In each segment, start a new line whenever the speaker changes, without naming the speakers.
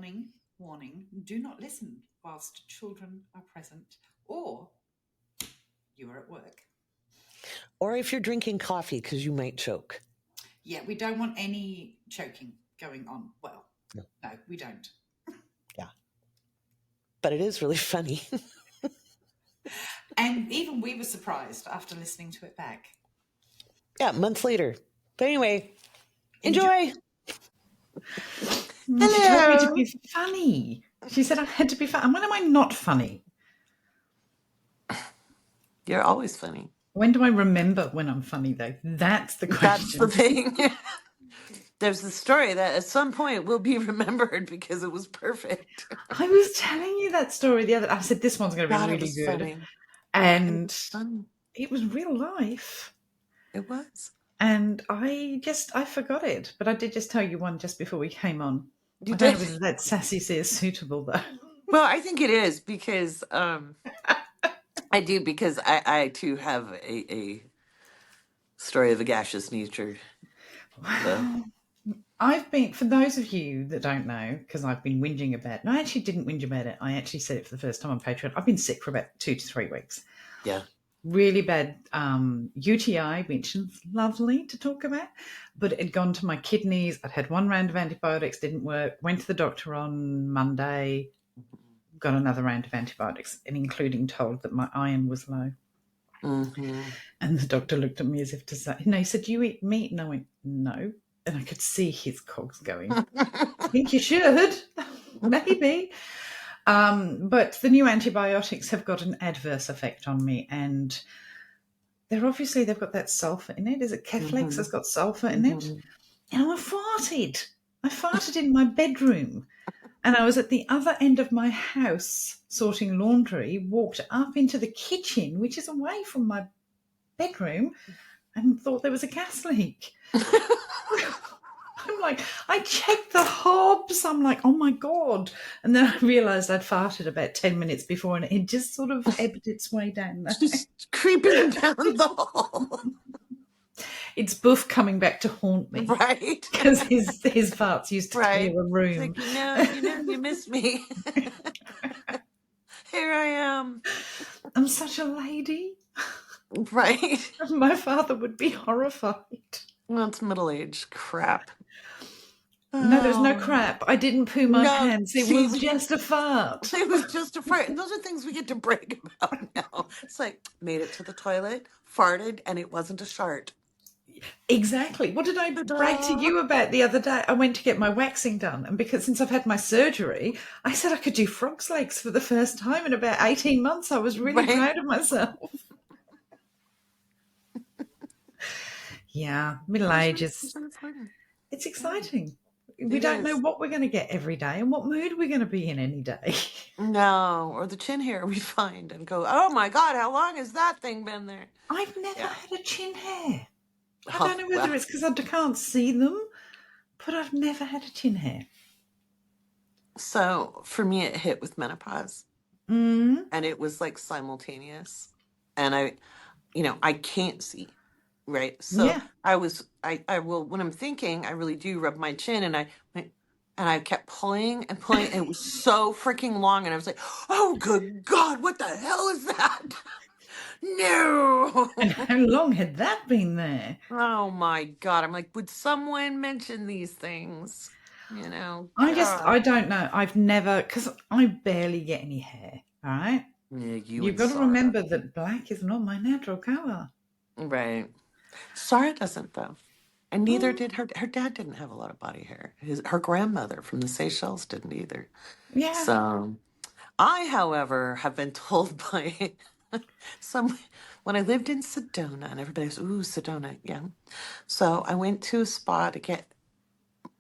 warning, warning, do not listen whilst children are present or you are at work.
Or if you're drinking coffee, because you might choke.
Yeah, we don't want any choking going on. Well, no, we don't.
Yeah. But it is really funny.
And even we were surprised after listening to it back.
Yeah, months later. But anyway, enjoy.
Hello. She told me to be funny. She said I had to be funny. When am I not funny?
You're always funny.
When do I remember when I'm funny, though? That's the question.
That's the thing. There's the story that at some point will be remembered because it was perfect.
I was telling you that story the other day. I said, this one's going to be really good.
Funny.
And it was real life.
It was.
And I forgot it. But I did just tell you one just before we came on.
You
I
did?
don't know whether that Sassy is suitable, though.
Well, I think it is because I do, because I too have a story of a gaseous nature. So.
I've been, for those of you that don't know, because I've been whinging about it. No, I actually didn't whinge about it. I actually said it for the first time on Patreon. I've been sick for about 2 to 3 weeks.
Yeah.
Really bad UTI, which is lovely to talk about, but it had gone to my kidneys. I'd had 1 round of antibiotics, didn't work. Went to the doctor on Monday, got another round of antibiotics, and including told that my iron was low.
Mm-hmm.
And the doctor looked at me as if to say, no, he said, do you eat meat? And I went, no. And I could see his cogs going, I think you should, maybe. But the new antibiotics have got an adverse effect on me, and they've got that sulfur in it. Is it Keflex that's got sulfur in it? And I farted. I farted in my bedroom. And I was at the other end of my house sorting laundry, walked up into the kitchen, which is away from my bedroom, and thought there was a gas leak. I'm like, I checked the hobs. I'm like, oh my God. And then I realised I'd farted about 10 minutes before, and it just sort of ebbed its way down there.
Just creeping down the hall.
It's Buff coming back to haunt me.
Right.
Because his farts used to clear a room.
It's like, you miss me. Here I am.
I'm such a lady.
Right.
My father would be horrified.
Well, it's middle-aged crap.
No, there's no crap. I didn't poo my pants. It was just a fart.
It was just a fart. And those are things we get to brag about now. It's like, made it to the toilet, farted, and it wasn't a shart.
Exactly. What did I brag to you about the other day? I went to get my waxing done, and because since I've had my surgery, I said I could do frog's legs for the first time in about 18 months. I was really proud of myself. Yeah, middle age is... It's exciting. We don't know what we're going to get every day and what mood we're going to be in any day.
No, or the chin hair we find and go, oh my God, how long has that thing been there?
I've never had a chin hair. I don't know whether it's because I can't see them, but I've never had a chin hair.
So for me, it hit with menopause.
And
it was like simultaneous. And I can't see. Right. So I will, when I'm thinking, I really do rub my chin, and I kept pulling and pulling, and it was so freaking long. And I was like, oh, good God, what the hell is that? No.
And how long had that been there?
Oh my God. I'm like, would someone mention these things?
I don't know. I've never, because I barely get any hair. All right.
Yeah,
you've got to remember that black is not my natural color.
Right. Sarah doesn't, though. And neither did her dad. Didn't have a lot of body hair. Her grandmother from the Seychelles didn't either.
Yeah.
So I, however, have been told by when I lived in Sedona, and everybody was, ooh, Sedona, yeah. So I went to a spa to get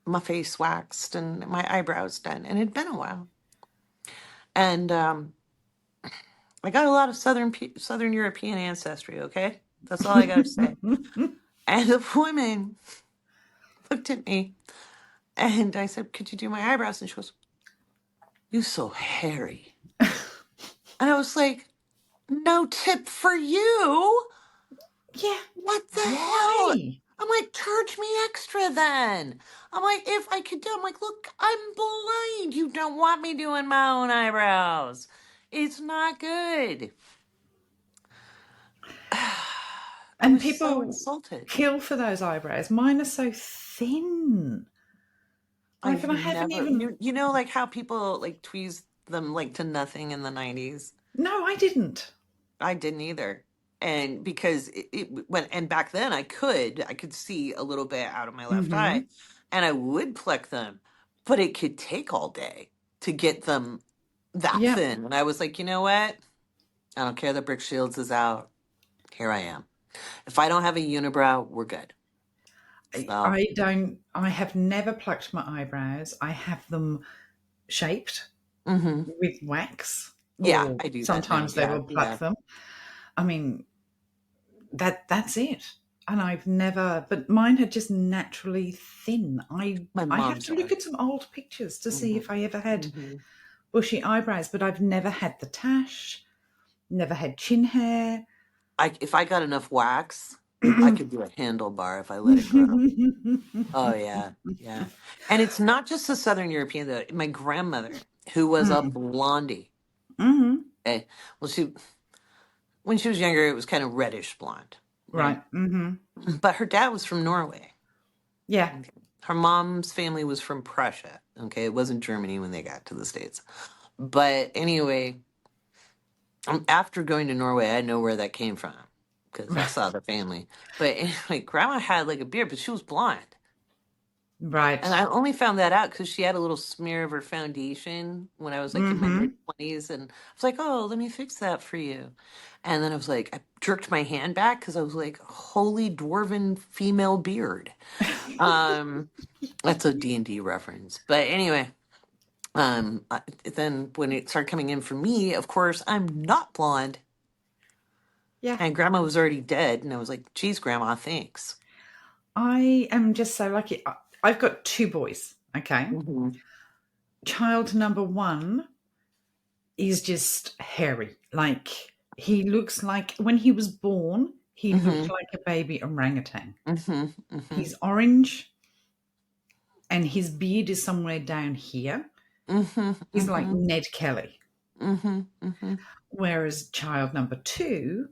my face waxed and my eyebrows done, and it had been a while. And I got a lot of Southern European ancestry, okay? That's all I got to say. And the woman looked at me, and I said, could you do my eyebrows? And she goes, you so hairy. And I was like, no tip for you.
Yeah.
What the hell? I'm like, charge me extra then. I'm like, if I could do, I'm like, look, I'm blind. You don't want me doing my own eyebrows. It's not good. I
And
was so
people
insulted.
kill for those eyebrows. Mine are so thin. Like,
I've
and I haven't
never,
even.
you know, like how people like tweeze them like to nothing in the 90s.
No, I didn't.
I didn't either. And because it went, and back then I could see a little bit out of my left
Mm-hmm.
eye, and I would pluck them, but it could take all day to get them that
Yep.
thin. And I was like, you know what? I don't care that Brick Shields is out. Here I am. If I don't have a unibrow, we're good. So,
I have never plucked my eyebrows. I have them shaped
mhm.
with wax,
Yeah,
or
I do that now.
sometimes they
Yeah,
will pluck
yeah.
them. I mean, that's it. And I've never, but mine are just naturally thin.
My
I have
mom's
to look
are.
at some old pictures to see
Mhm,
if I ever had
mhm.
bushy eyebrows, but I've never had the tash, never had chin hair.
If I got enough wax, I could do a handlebar if I let it grow. Oh yeah, yeah. And it's not just a Southern European though. My grandmother, who was a blondie.
Mm-hmm.
Okay. Well, when she was younger, it was kind of reddish blonde, right?
Right. Mm-hmm.
But her dad was from Norway.
Yeah.
Okay. Her mom's family was from Prussia. Okay, it wasn't Germany when they got to the States. But anyway, after going to Norway, I know where that came from because I saw the family. But anyway, grandma had like a beard, but she was blonde.
Right.
And I only found that out because she had a little smear of her foundation when I was like in my
Mm-hmm.
mid-20s. And I was like, oh, let me fix that for you. And then I was like, I jerked my hand back because I was like, holy dwarven female beard. That's a D&D reference. But anyway, then when it started coming in for me, of course, I'm not blonde.
Yeah.
And grandma was already dead. And I was like, geez, grandma, thanks.
I am just so lucky. I've got two boys. Okay.
Mm-hmm.
Child number one is just hairy. Like, he looks like, when he was born, he looked
Mm-hmm.
like a baby orangutan.
Mm-hmm. Mm-hmm.
He's orange and his beard is somewhere down here.
Mm-hmm.
He's like Ned Kelly.
Mm-hmm. Mm-hmm.
Whereas child number two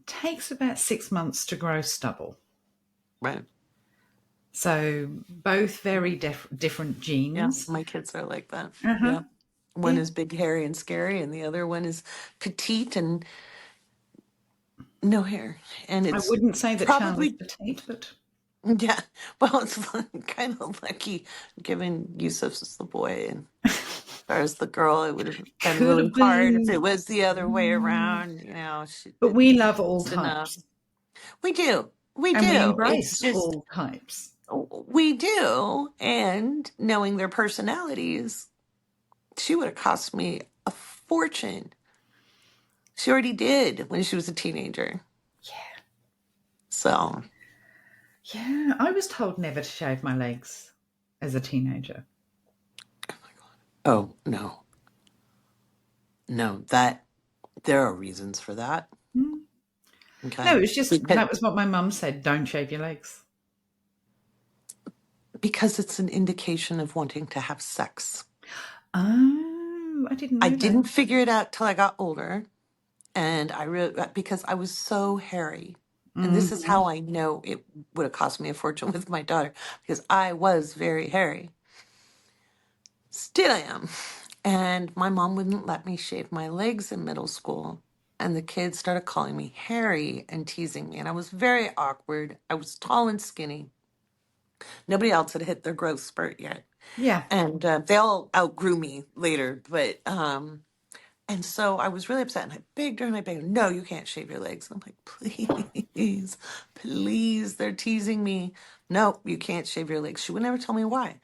takes about 6 months to grow stubble.
Right.
So both very different
Yeah,
genes.
my kids are like that.
Uh-huh.
Yeah. One
Yeah.
is big, hairy, and scary, and the other one is petite and no hair. And
I
it's
wouldn't say that Charlie's
probably,
petite, but
yeah, well, it's kind of lucky given Yusuf's the boy and Sarah's the girl. It would have been
could
really
have
hard if
been.
it was the other way around. You know, she
But
did
we love all
just enough.
types,
We do. We
and we
do.
embrace
It's just,
all types.
we do. And knowing their personalities, she would have cost me a fortune. She already did when she was a teenager.
Yeah.
So,
Yeah, I was told never to shave my legs as a teenager.
oh, no. No, there are reasons for that.
Mm.
Okay.
No, it was just,
Because,
that was what my mum said, don't shave your legs.
because it's an indication of wanting to have sex.
Oh, I didn't know
I
that.
didn't figure it out till I got older. And because I was so hairy. And this is how I know it would have cost me a fortune with my daughter, because I was very hairy. Still I am. And my mom wouldn't let me shave my legs in middle school. And the kids started calling me hairy and teasing me. And I was very awkward. I was tall and skinny. Nobody else had hit their growth spurt yet.
Yeah.
And they all outgrew me later. But, and so I was really upset. And I begged her and I begged her, no, you can't shave your legs. And I'm like, please, please, they're teasing me. No, you can't shave your legs. She would never tell me why.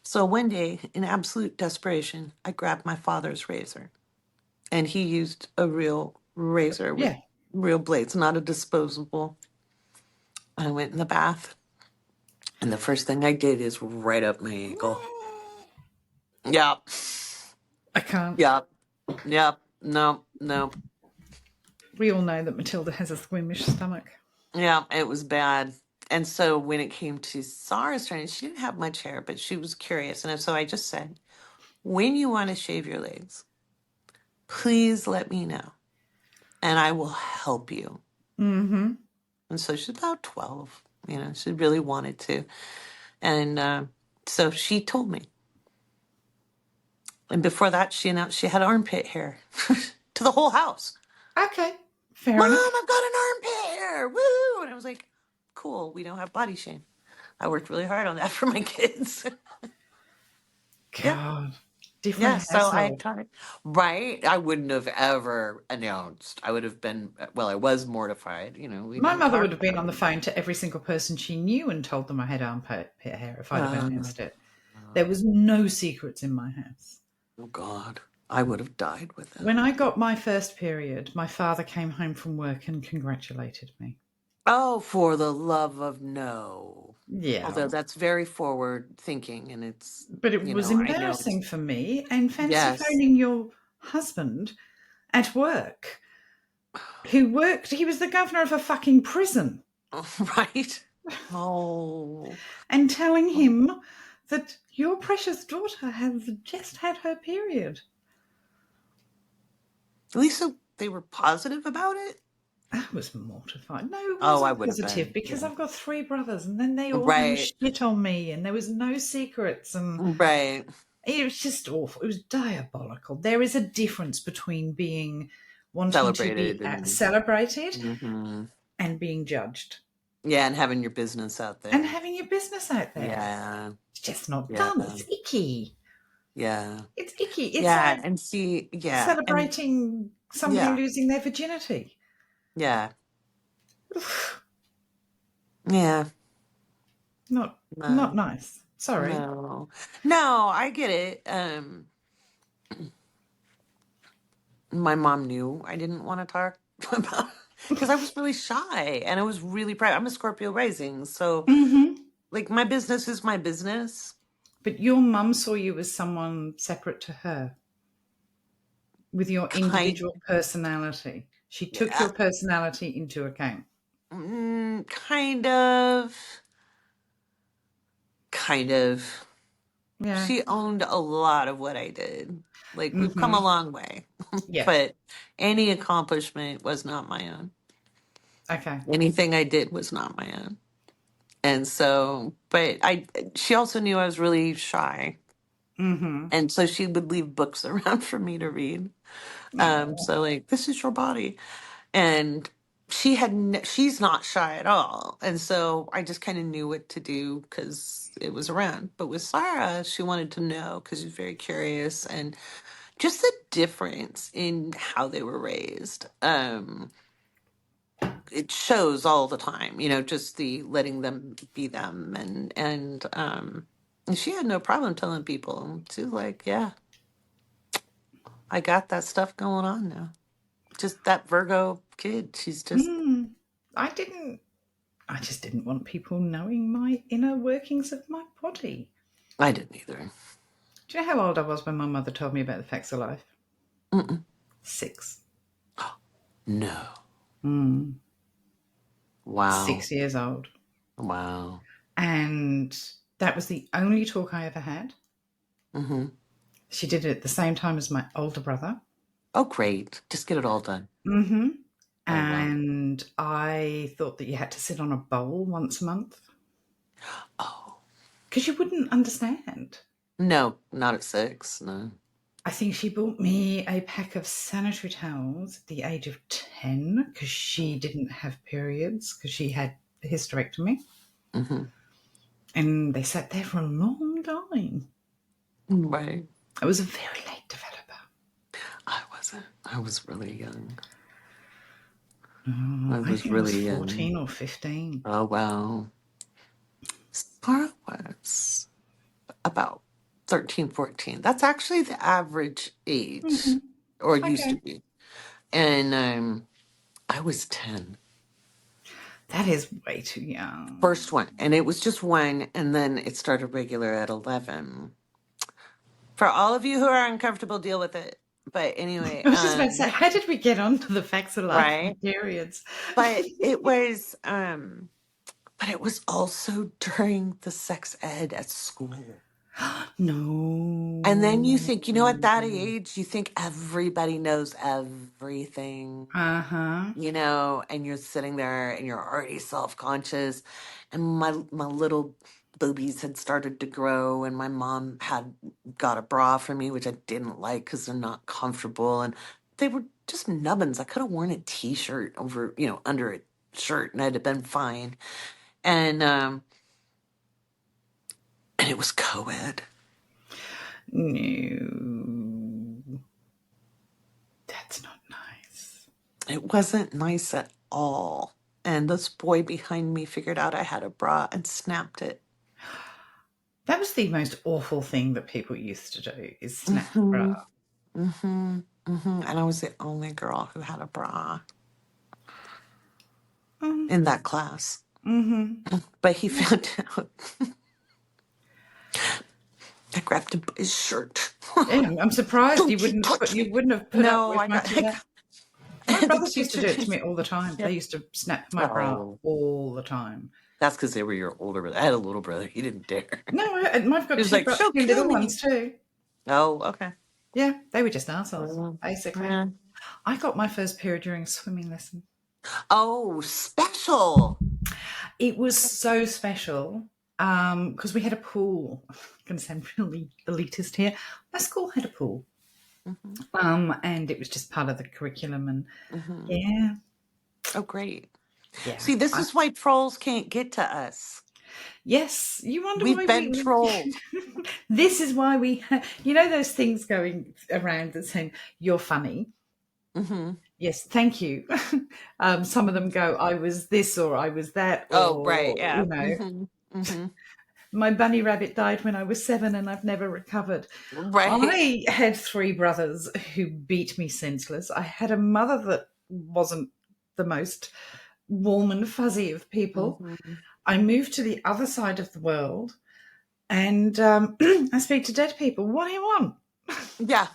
So one day, in absolute desperation, I grabbed my father's razor. And he used a real razor with
Yeah.
real blades, not a disposable. I went in the bath. And the first thing I did is right up my ankle. Yep.
I can't.
Yep. Yep. No, no.
We all know that Matilda has a squeamish stomach.
Yeah, it was bad. And so when it came to Sarah's turn, she didn't have much hair, but she was curious. And so I just said, when you want to shave your legs, please let me know and I will help you.
Mm-hmm.
And so she's about 12, she really wanted to. And so she told me. And before that, she announced she had armpit hair to the whole house.
Okay, fair
Mom,
enough.
I've got an armpit hair. Woo! And I was like, cool, we don't have body shame. I worked really hard on that for my kids. Yeah.
God, different
Yeah. So I
household.
taught it. Right. I wouldn't have ever announced. I would have been, well, I was mortified. We
My
didn't
mother
talk
would have been
about
on the phone to every single person she knew and told them I had armpit hair if I'd have announced it. There was no secrets in my house.
Oh, God. I would have died with it.
When I got my first period, my father came home from work and congratulated me.
Oh, for the love of no.
Yeah.
Although that's very forward thinking, and it's,
But it was
I know it's,
embarrassing for me, and fancy
yes.
phoning your husband at work, he was the governor of a fucking prison,
Right. Oh.
and telling him that your precious daughter has just had her period.
At least they were positive about it.
I was mortified. No, it
Oh, I
wasn't
would have
positive
been.
because
Yeah.
I've got 3 brothers, and then they all
Right.
shit on me, and there was no secrets, and
Right.
it was just awful. It was diabolical. There is a difference between wanting
Celebrated
to be
and
celebrated
hmm
and being judged
yeah, and having your business out
and
there.
having your business out there.
Yeah.
It's just not
Yeah.
done. It's icky.
Yeah.
It's icky. It's
Yeah.
like
And see, yeah. And
celebrating somebody
yeah.
losing their virginity.
Yeah. Yeah.
Not
No.
nice. Sorry.
No. No, I get it. My mom knew I didn't want to talk about because I was really shy and I was really proud. I'm a Scorpio rising, so
Mm-hmm.
like my business is my business.
But your mum saw you as someone separate to her with your
Kind,
individual personality. She took your personality into account.
kind of, kind of.
Yeah.
She owned a lot of what I did. Like we've come
Mm-hmm.
a long way,
Yeah.
but any accomplishment was not my own.
Okay.
Anything I did was not my own. And so, but she also knew I was really shy.
Mm-hmm.
And so she would leave books around for me to read. So like, this is your body. And she's not shy at all. And so I just kind of knew what to do because it was around. But with Sarah, she wanted to know because she's very curious and just the difference in how they were raised. It shows all the time, just the letting them be them and she had no problem telling people. She's like, yeah, I got that stuff going on now. Just that Virgo kid. She's just
I just didn't want people knowing my inner workings of my body.
I didn't either.
Do you know how old I was when my mother told me about the facts of life?
Mm-mm.
6.
No. Wow.
6 years old.
Wow.
And that was the only talk I ever had.
Mm-hmm.
She did it at the same time as my older brother.
Oh, great. Just get it all done.
Mm-hmm.
Oh, wow.
And I thought that you had to sit on a bowl once a month.
Oh.
Because you wouldn't understand.
No, not at 6. No.
I think she bought me a pack of sanitary towels at the age of 10 because she didn't have periods because she had a hysterectomy.
Mm-hmm.
And they sat there for a long time.
Right.
I was a very late developer.
I wasn't. I was really young.
I
was
think
really
I was 14
young.
or 15.
Oh, wow. Sarah was about 13, 14. That's actually the average age, or used to be. And I was 10.
That is way too young.
First one. And it was just one, and then it started regular at 11. For all of you who are uncomfortable, deal with it. But anyway.
I was just about to say, how did we get onto the facts of life
Right.
and periods?
But it was also during the sex ed at school.
No.
And then you think, at that age, you think everybody knows everything,
Uh-huh.
and you're sitting there and you're already self-conscious. And my little boobies had started to grow, and my mom had got a bra for me, which I didn't like because they're not comfortable. And they were just nubbins. I could have worn a t-shirt over, under a shirt, and I'd have been fine. And it was co-ed.
No. That's not nice.
It wasn't nice at all. And this boy behind me figured out I had a bra and snapped it.
That was the most awful thing that people used to do, is snap the
Mm-hmm.
bra.
Mm-hmm. Mm-hmm. And I was the only girl who had a bra in that class.
Mm-hmm.
But he found out. I grabbed him by his shirt.
Yeah, I'm surprised
Don't
you
you
wouldn't
touch me.
have put up
No,
with
I got.
My
The
brothers used to
teacher
do it to
just.
me all the time.
Yeah.
They used to snap my bra
Oh,
all the time.
that's because they were your older brother. I had a little brother. He didn't dare.
No, I've got
He was
two,
like, she'll
two
kill
little
me.
ones too.
Oh, okay.
Yeah, they were just assholes, basically.
Yeah.
I got my first period during a swimming lesson.
Oh, special.
It was so special because we had a pool. I'm going to sound really elitist here. My school had a pool.
Mm-hmm.
And it was just part of the curriculum. And
Mm-hmm.
yeah.
Oh, great.
Yeah.
See, this is why trolls can't get to us.
Yes, you wonder
We've
why
been trolled.
This is why we those things going around that saying you're funny.
Mm-hmm.
Yes, thank you. Some of them go, I was this or I was that. Or,
Oh, right. Yeah. Mm-hmm. Mm-hmm.
My bunny rabbit died when I was 7 and I've never recovered.
Right.
I had 3 brothers who beat me senseless. I had a mother that wasn't the most warm and fuzzy of people.
Mm-hmm.
I moved to the other side of the world and I speak to dead people. What do you want?
Yeah.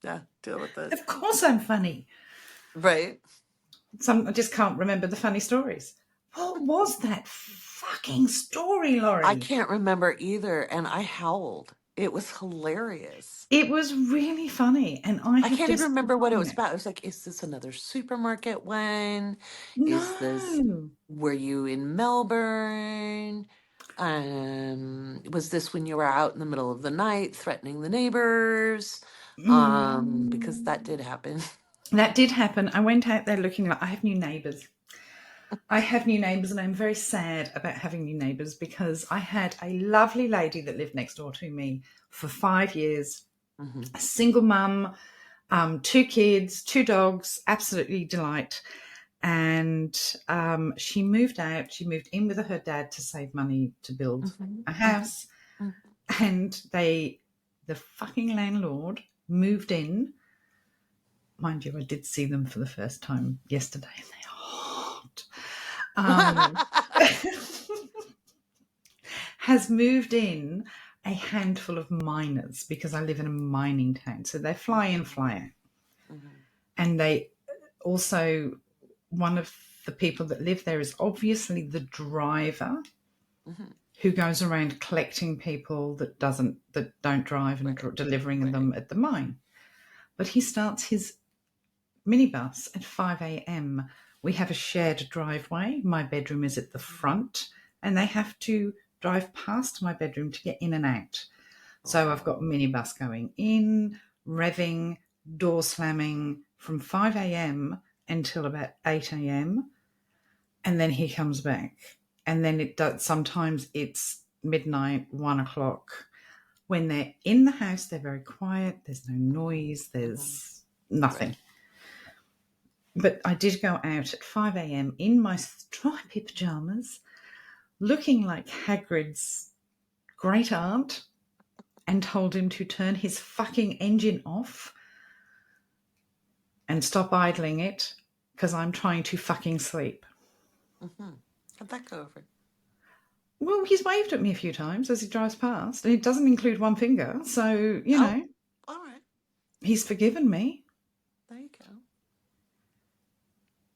Yeah. Deal with it.
Of course I'm funny.
Right.
I just can't remember the funny stories. What was that fucking story, Laurie?
I can't remember either. And I howled. It was hilarious.
It was really funny. And I
can't even remember what it was about. It was like, is this another supermarket one?
No.
Is this, were you in Melbourne? Was this when you were out in the middle of the night threatening the neighbors? Because that did happen.
That did happen. I went out there looking like I have new neighbours. And I'm very sad about having new neighbours because I had a lovely lady that lived next door to me for 5 years, a single mum, 2 kids, 2 dogs, absolutely delight. And she moved out. She moved in with her dad to save money to build a house. And the fucking landlord moved in. Mind you, I did see them for the first time yesterday and they're hot. Has moved in a handful of miners because I live in a mining town. So they fly in, fly out. And they also, one of the people that live there is obviously the driver who goes around collecting people that don't drive and delivering them at the mine. But he starts his minibus at 5 a.m. We have a shared driveway. My bedroom is at the front and they have to drive past my bedroom to get in and out. So I've got minibus going in, revving, door slamming from 5 a.m. until about 8 a.m. And then he comes back. And then sometimes it's midnight, 1 o'clock. When they're in the house, they're very quiet. There's no noise. There's nothing. Right. But I did go out at 5 a.m. in my stripy pajamas, looking like Hagrid's great aunt, and told him to turn his fucking engine off and stop idling it because I'm trying to fucking sleep.
How'd that go over?
Well, he's waved at me a few times as he drives past, and it doesn't include one finger. So, you know,
all right.
He's forgiven me.
There you go.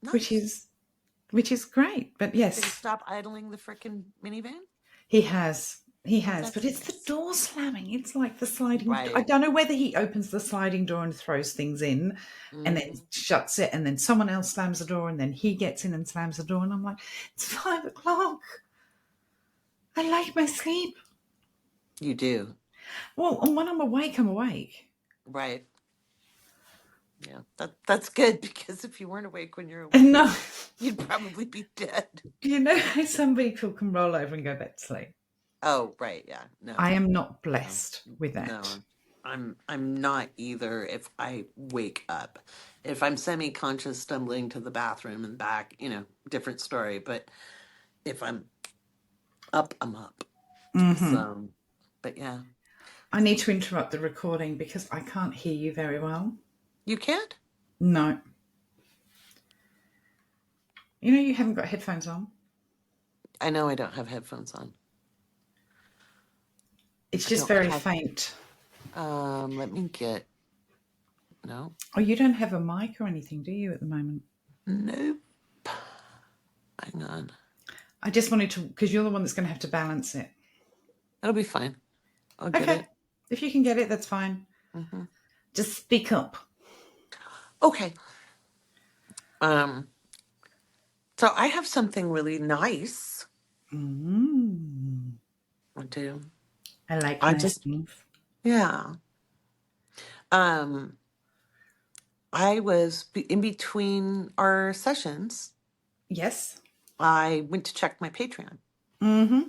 Nice.
Which is great. But yes.
Did he stop idling the frickin' minivan?
He has. He
Oh,
has, but
that's
it's the
nice.
door slamming. It's like the sliding. I
Right.
don't know whether he opens the sliding door and throws things in and then
Mhm.
shuts it, and then someone else slams the door, and then he gets in and slams the door. And I'm like, it's 5 o'clock. I like my sleep.
You do.
Well, and when I'm awake, I'm awake.
Right. Yeah. That's good because if you weren't awake when you're
And
awake,
no,
you'd probably be dead.
you know how some people can roll over and go back to sleep?
Oh, right. Yeah.
I
No.
am not
No.
blessed with
No.
that.
I'm not either if I wake up. If I'm semi-conscious stumbling to the bathroom and back, different story. But if I'm up, I'm up. So, but yeah.
I need to interrupt the recording because I can't hear you very well.
You can't?
No. You know you haven't got headphones on?
I know I don't have headphones on.
It's
I
just
don't
very
have.
faint.
Let me get. No.
Oh, you don't have a mic or anything, do you, at the moment?
Nope. Hang on.
I just wanted to, because you're the one that's going to have to balance it.
That'll be fine. I'll get
Okay.
it.
If you can get it, that's fine.
Mm-hmm.
Just speak up.
Okay. So I have something really nice. I do.
I like
I
nice
just,
things.
yeah. I was in between our sessions.
Yes.
I went to check my Patreon.
Mm-hmm.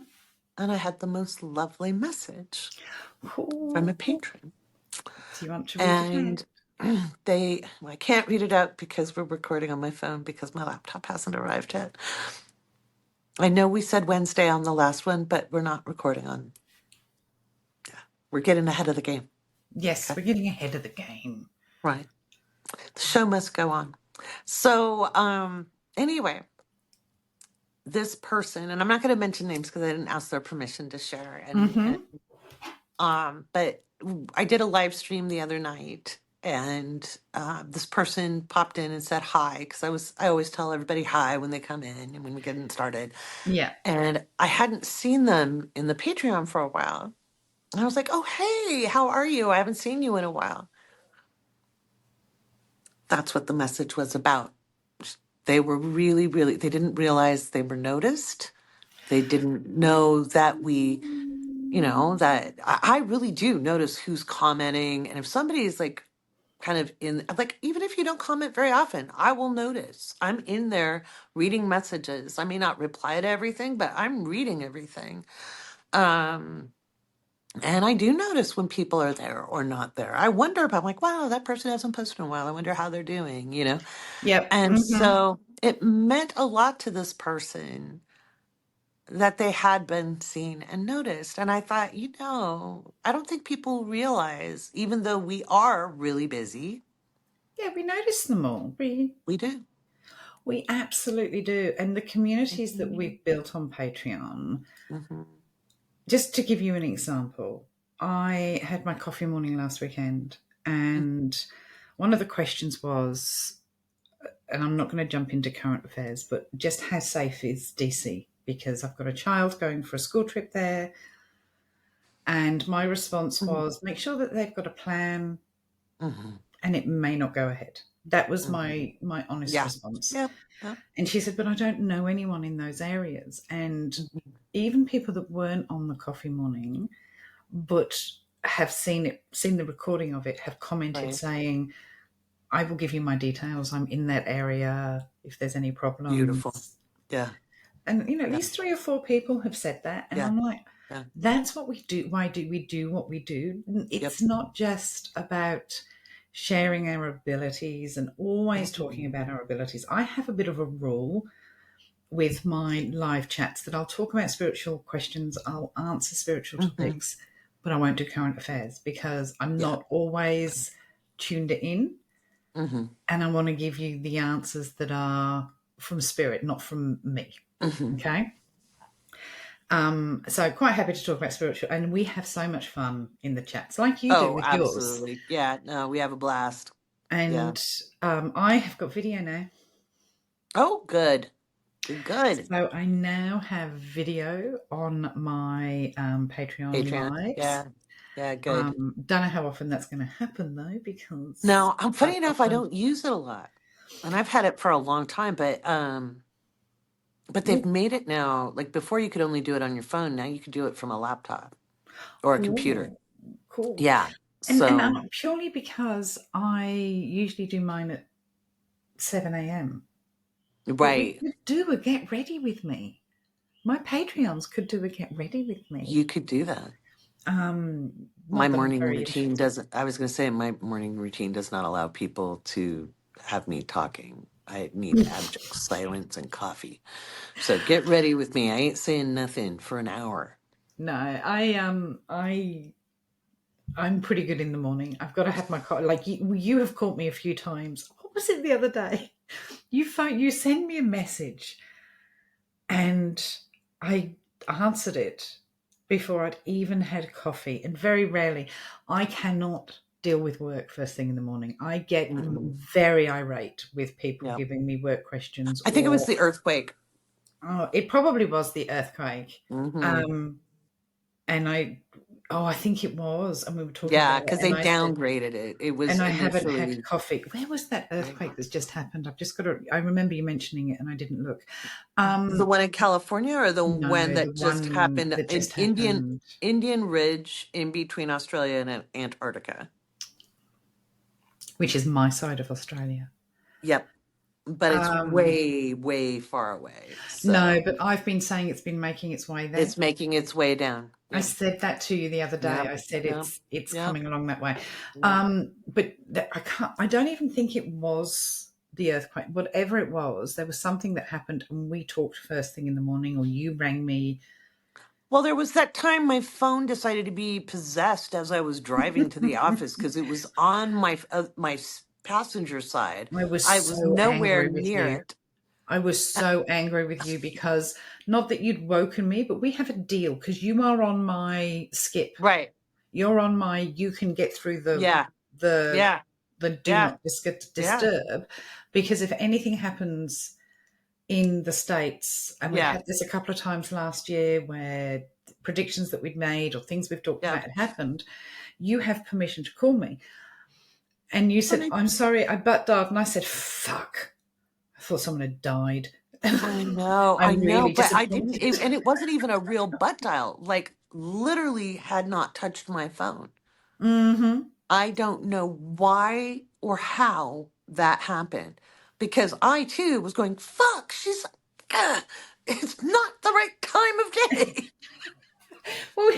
And I had the most lovely message from a patron.
Do you want to read it out?
And I can't read it out because we're recording on my phone because my laptop hasn't arrived yet. I know we said Wednesday on the last one, but we're not recording on. Yeah, we're getting ahead of the game.
Yes,
Okay.
we're getting ahead of the game.
Right. The show must go on. So, anyway, this person, and I'm not going to mention names because I didn't ask their permission to share. But I did a live stream the other night, and this person popped in and said hi because I always tell everybody hi when they come in and when we get started.
Yeah.
And I hadn't seen them in the Patreon for a while. And I was like, oh, hey, how are you? I haven't seen you in a while. That's what the message was about. They were really, really, they didn't realize they were noticed. They didn't know that that I really do notice who's commenting. And if somebody's like kind of even if you don't comment very often, I will notice. I'm in there reading messages. I may not reply to everything, but I'm reading everything. And I do notice when people are there or not there. I wonder about, I'm like, wow, that person hasn't posted in a while. I wonder how they're doing,
Yep.
And so it meant a lot to this person that they had been seen and noticed. And I thought, I don't think people realize, even though we are really busy.
Yeah, we notice them all.
We do.
We absolutely do. And the communities that we've built on Patreon, just to give you an example, I had my coffee morning last weekend, and one of the questions was, and I'm not going to jump into current affairs, but just how safe is DC? Because I've got a child going for a school trip there. And my response was, make sure that they've got a plan, and it may not go ahead. That was my honest response.
Yeah.
And she said, but I don't know anyone in those areas. And even people that weren't on the coffee morning, but have seen the recording of it, have commented saying, I will give you my details. I'm in that area if there's any problems.
Beautiful. Yeah.
And, these 3 or 4 people have said that. And I'm like, that's what we do. Why do we do what we do? It's not just about sharing our abilities and always talking about our abilities. I have a bit of a rule with my live chats that I'll talk about spiritual questions, I'll answer spiritual topics, but I won't do current affairs because I'm not always tuned in. And I want to give you the answers that are from spirit, not from me. Okay. So quite happy to talk about spiritual, and we have so much fun in the chats, like you do with
absolutely.
yours.
Yeah, no, we have a blast.
And I have got video now.
Oh, good. Good.
So I now have video on my Patreon
Patreon.
lives.
Yeah, good.
Don't know how often that's going to happen though, because
Now, I'm funny
quite
enough, I
often.
don't use it a lot. And I've had it for a long time, but they've made it now, like before you could only do it on your phone, now you could do it from a laptop or a computer.
Cool.
Yeah.
And
So
purely because I usually do mine at 7 a.m. But we
right.
could do a get ready with me. My Patreons could do a get ready with me.
You could do that. My
Not that I'm
morning
very
routine
interested.
doesn't, I was going to say, my morning routine does not allow people to have me talking. I need abject silence and coffee. So get ready with me. I ain't saying nothing for an hour.
No, I'm pretty good in the morning. I've got to have my coffee. Like you have caught me a few times. What was it the other day? You send me a message, and I answered it before I'd even had coffee. And very rarely, I cannot deal with work first thing in the morning. I get very irate with people
Yeah.
giving me work questions.
I think it was the earthquake.
It probably was the earthquake.
Mm-hmm.
And I think it was, and we were talking
Yeah,
about it,
because they downgraded it. It was
and I haven't had
initially
coffee. Where was that earthquake that's just happened? I've just got to. I remember you mentioning it, and I didn't look.
the one in California or the one
No, the
that just
one
happened
that
in
just happened,
Indian Ridge in between Australia and Antarctica.
which is my side of Australia.
Yep. But it's way, way far away.
No,
So
but I've been saying it's been making its way there.
it's making its way down.
I
Yep.
said that to you the other day.
Yep.
I said
Yep.
it's
Yep.
coming along that way.
Yep.
But I can't. I don't even think it was the earthquake. Whatever it was, there was something that happened, and we talked first thing in the morning, or you rang me.
Well, there was that time my phone decided to be possessed as I was driving to the office because it was on my passenger side.
I was
I was
so
nowhere
angry with
near
you.
it.
I was so angry with you because not that you'd woken me, but we have a deal because you are on my skip.
Right.
You're on my. You can get through
Yeah.
the
Yeah.
do
Yeah.
not
Yeah.
disturb, because if anything happens in the States, and we've
Yeah.
had this a couple of times last year where predictions that we'd made or things we've talked
Yeah.
about had happened, you have permission to call me. And you said,
Funny.
I'm sorry, I butt dialed. And I said, fuck. I thought someone had died.
I know,
I'm really
but I didn't,
disappointed.
and it wasn't even a real butt dial. Like, literally had not touched my phone.
Mm-hmm.
I don't know why or how that happened because I too was going, fuck, it's not the right time of day.
Well,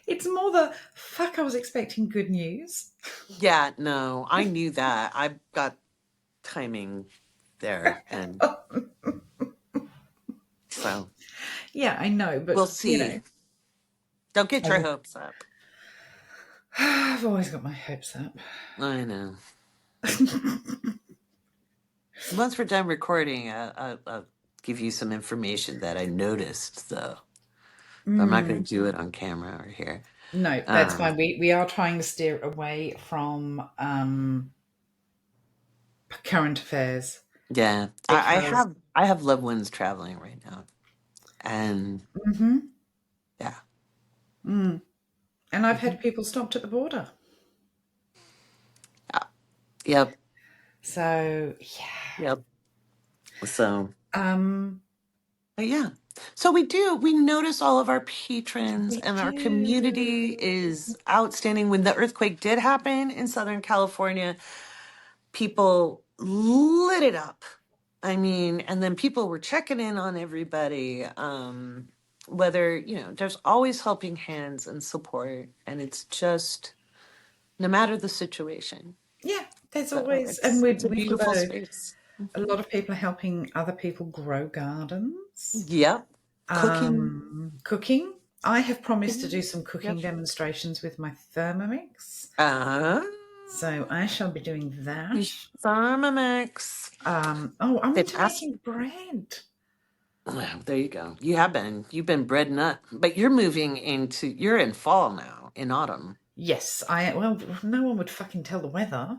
it's more the fuck. I was expecting good news.
Yeah, no, I knew that. I got timing there. And so
Yeah, I know, but
we'll see. Don't get your hopes up.
I've always got my hopes up.
I know. Once we're done recording, I'll give you some information that I noticed, though. But I'm not going to do it on camera or here.
No, that's fine. We are trying to steer away from current affairs.
Yeah, I have loved ones traveling right now, and yeah,
And I've had people stopped at the border.
yep,
So yeah.
yep. So
But
yeah, so we notice all of our patrons and our community is outstanding. When the earthquake did happen in Southern California, people lit it up. I mean, and then people were checking in on everybody. Whether, there's always helping hands and support, and it's just no matter the situation.
yeah, there's
So
always, and
it's a
we've
beautiful space.
a lot of people are helping other people grow gardens.
Yep.
Cooking. I have promised to do some cooking
Yep.
demonstrations with my Thermomix. So I shall be doing that.
Thermomix.
I'm into making bread.
Well, there you go. You've been breading up, but you're you're in fall now, in autumn.
Yes, well, no one would fucking tell the weather.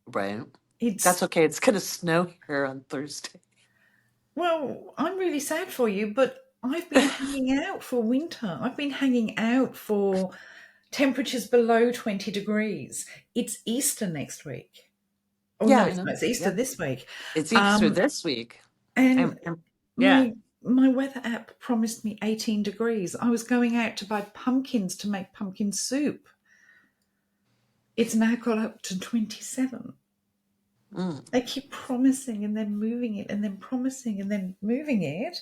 Right. That's okay. It's going to snow here on Thursday.
Well, I'm really sad for you, but I've been hanging out for winter. I've been hanging out for temperatures below 20 degrees. It's Easter next week. Oh,
Yeah,
no,
I
it's
know.
not. It's Easter
Yep.
this week.
It's Easter
Um,
this week.
and
Yeah.
my weather app promised me 18 degrees. I was going out to buy pumpkins to make pumpkin soup. It's now got up to 27.
Mm.
They keep promising and then moving it and then promising and then moving it.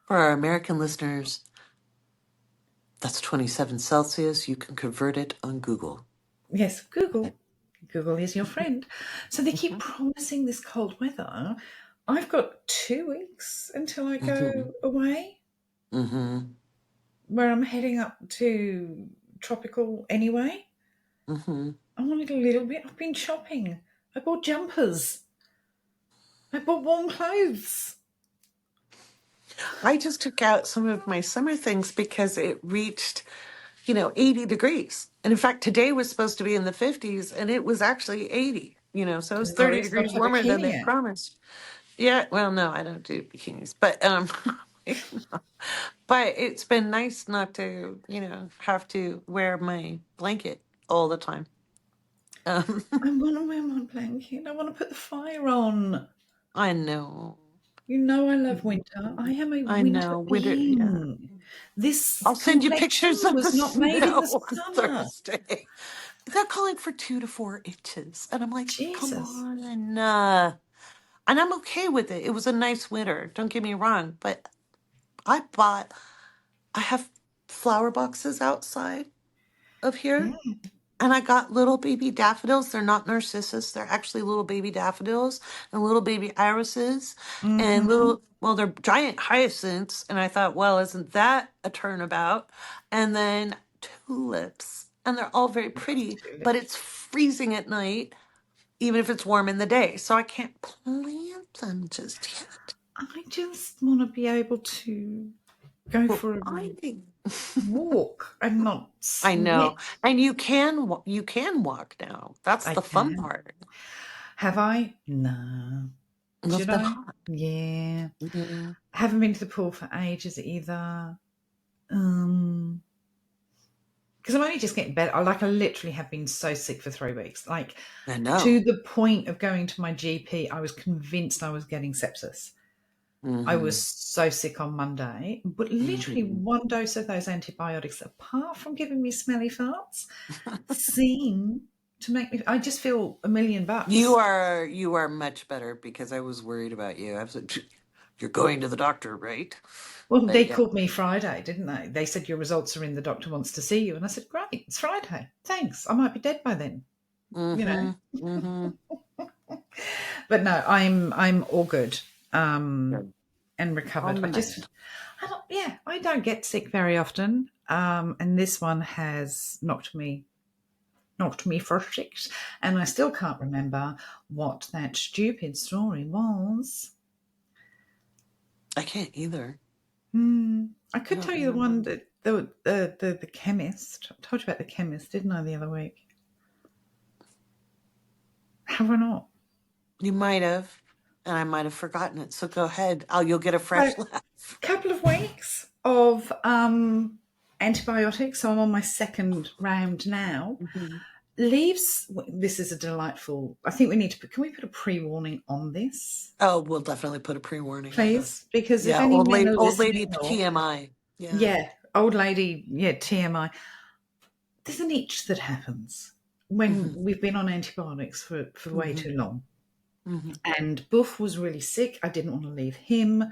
For our American listeners, that's 27 Celsius. You can convert it on Google.
Yes, Google. Google is your friend. So they keep
Mhm.
promising this cold weather. I've got 2 weeks until I go
Mhm.
away,
Mhm.
where I'm heading up to tropical anyway.
Mhm.
I wanted a little bit. I've been shopping. I bought jumpers. I bought warm clothes.
I just took out some of my summer things because it reached, 80 degrees. And in fact, today was supposed to be in the 50s and it was actually 80, so it was 30
Laurie's got
degrees
her
warmer than they
bikini out.
promised. Yeah, well, no, I don't do bikinis, but but it's been nice not to, have to wear my blanket all the time. Um,
I want to wear my blanket. I want to put the fire on.
I know.
You know I love winter. I am a
I
winter
know. Winter, yeah.
being. This
I'll send you
complexion
pictures of the
was not made in the
snow on
summer.
Thursday. They're calling for 2 to 4 inches. And I'm like, come
Jesus.
on. And I'm okay with it. It was a nice winter. Don't get me wrong. But I have flower boxes outside of here.
Yeah.
And I got little baby daffodils. They're not narcissus. They're actually little baby daffodils and little baby irises and
Mm-hmm.
they're giant hyacinths. And I thought, well, isn't that a turnabout? And then tulips. And they're all very pretty, but
Tulips.
it's freezing at night, even if it's warm in the day. So I can't plant them just yet.
I just want to be able to go
Well,
for a
I think.
walk and not
I
sweat.
know. And you can walk now. That's
I
the fun
can.
part.
Have I? No.
It's
Should
been
I?
hot.
Yeah.
Mhm.
Haven't been to the pool for ages either. Because I'm only just getting better. I literally have been so sick for 3 weeks.
I
To
know.
the point of going to my GP, I was convinced I was getting sepsis. I was
Hmm.
so sick on Monday, but literally
Hmm.
one dose of those antibiotics, apart from giving me smelly farts, seem to make me. I just feel $1,000,000.
You are much better because I was worried about you. I was like, you're going to the doctor, right?
Well,
But
they
yeah.
called me Friday, didn't they? They said your results are in. The doctor wants to see you, and I said, "Great, it's Friday. Thanks. I might be dead by then." You know.
Mm-hmm. Mm-hmm.
But no, I'm all good.
Good.
And
Oh,
recovered.
nice.
I don't get sick very often. And this one has knocked me for 6, and I still can't remember what that stupid story was.
I can't either.
I
I
could
don't
tell you the one
remember.
that the chemist. I told you about the chemist, didn't I, the other week? Have I not?
You might have, and I might have forgotten it. So go ahead. Oh, you'll get a
So,
fresh laugh.
couple of weeks of antibiotics. So I'm on my second round now.
Mhm.
Leaves. This is a delightful. I think we need to put. Can we put a pre-warning on this,
Oh, we'll definitely put a pre-warning on this.
please? Because if
Yeah,
any
old
men
lady,
are
old lady
listening, or
TMI. Yeah.
yeah, old lady, yeah, TMI. There's an itch that happens when
Mm-hmm.
we've been on antibiotics for way
Mm-hmm.
too long.
Mm-hmm.
And Buff was really sick. I didn't want to leave him.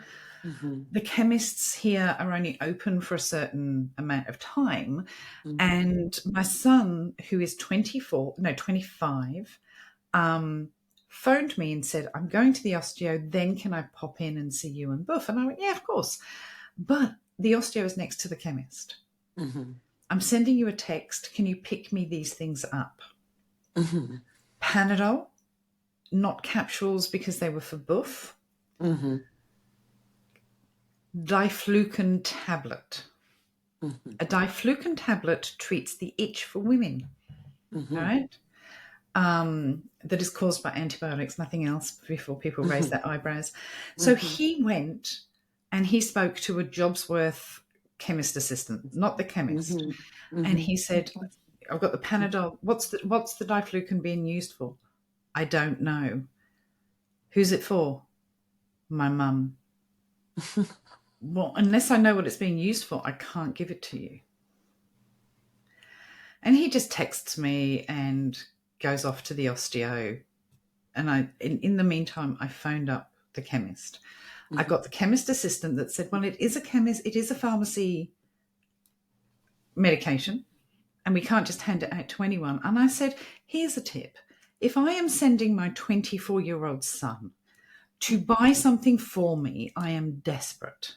Mm-hmm.
The chemists here are only open for a certain amount of time.
Mm-hmm.
And my son, who is 25, phoned me and said, I'm going to the osteo, then can I pop in and see you and Buff? And I went, yeah, of course. But the osteo is next to the chemist.
Mm-hmm.
I'm sending you a text. Can you pick me these things up?
Mm-hmm.
Panadol, not capsules because they were for Buff.
Mm-hmm.
Diflucan tablet.
Mm-hmm.
A diflucan tablet treats the itch for women.
Mm-hmm.
All right. that is caused by antibiotics, nothing else, before people raise their eyebrows. So he went and he spoke to a Jobsworth chemist assistant, not the chemist. And he said, I've got the Panadol. What's the diflucan being used for? I don't know. Who's it for? My mum. Well, unless I know what it's being used for, I can't give it to you. And he just texts me and goes off to the osteo. And in the meantime, I phoned up the chemist. I got the chemist assistant that said, well, it is a pharmacy medication, and we can't just hand it out to anyone. And I said, here's a tip. If I am sending my 24-year-old son to buy something for me, I am desperate.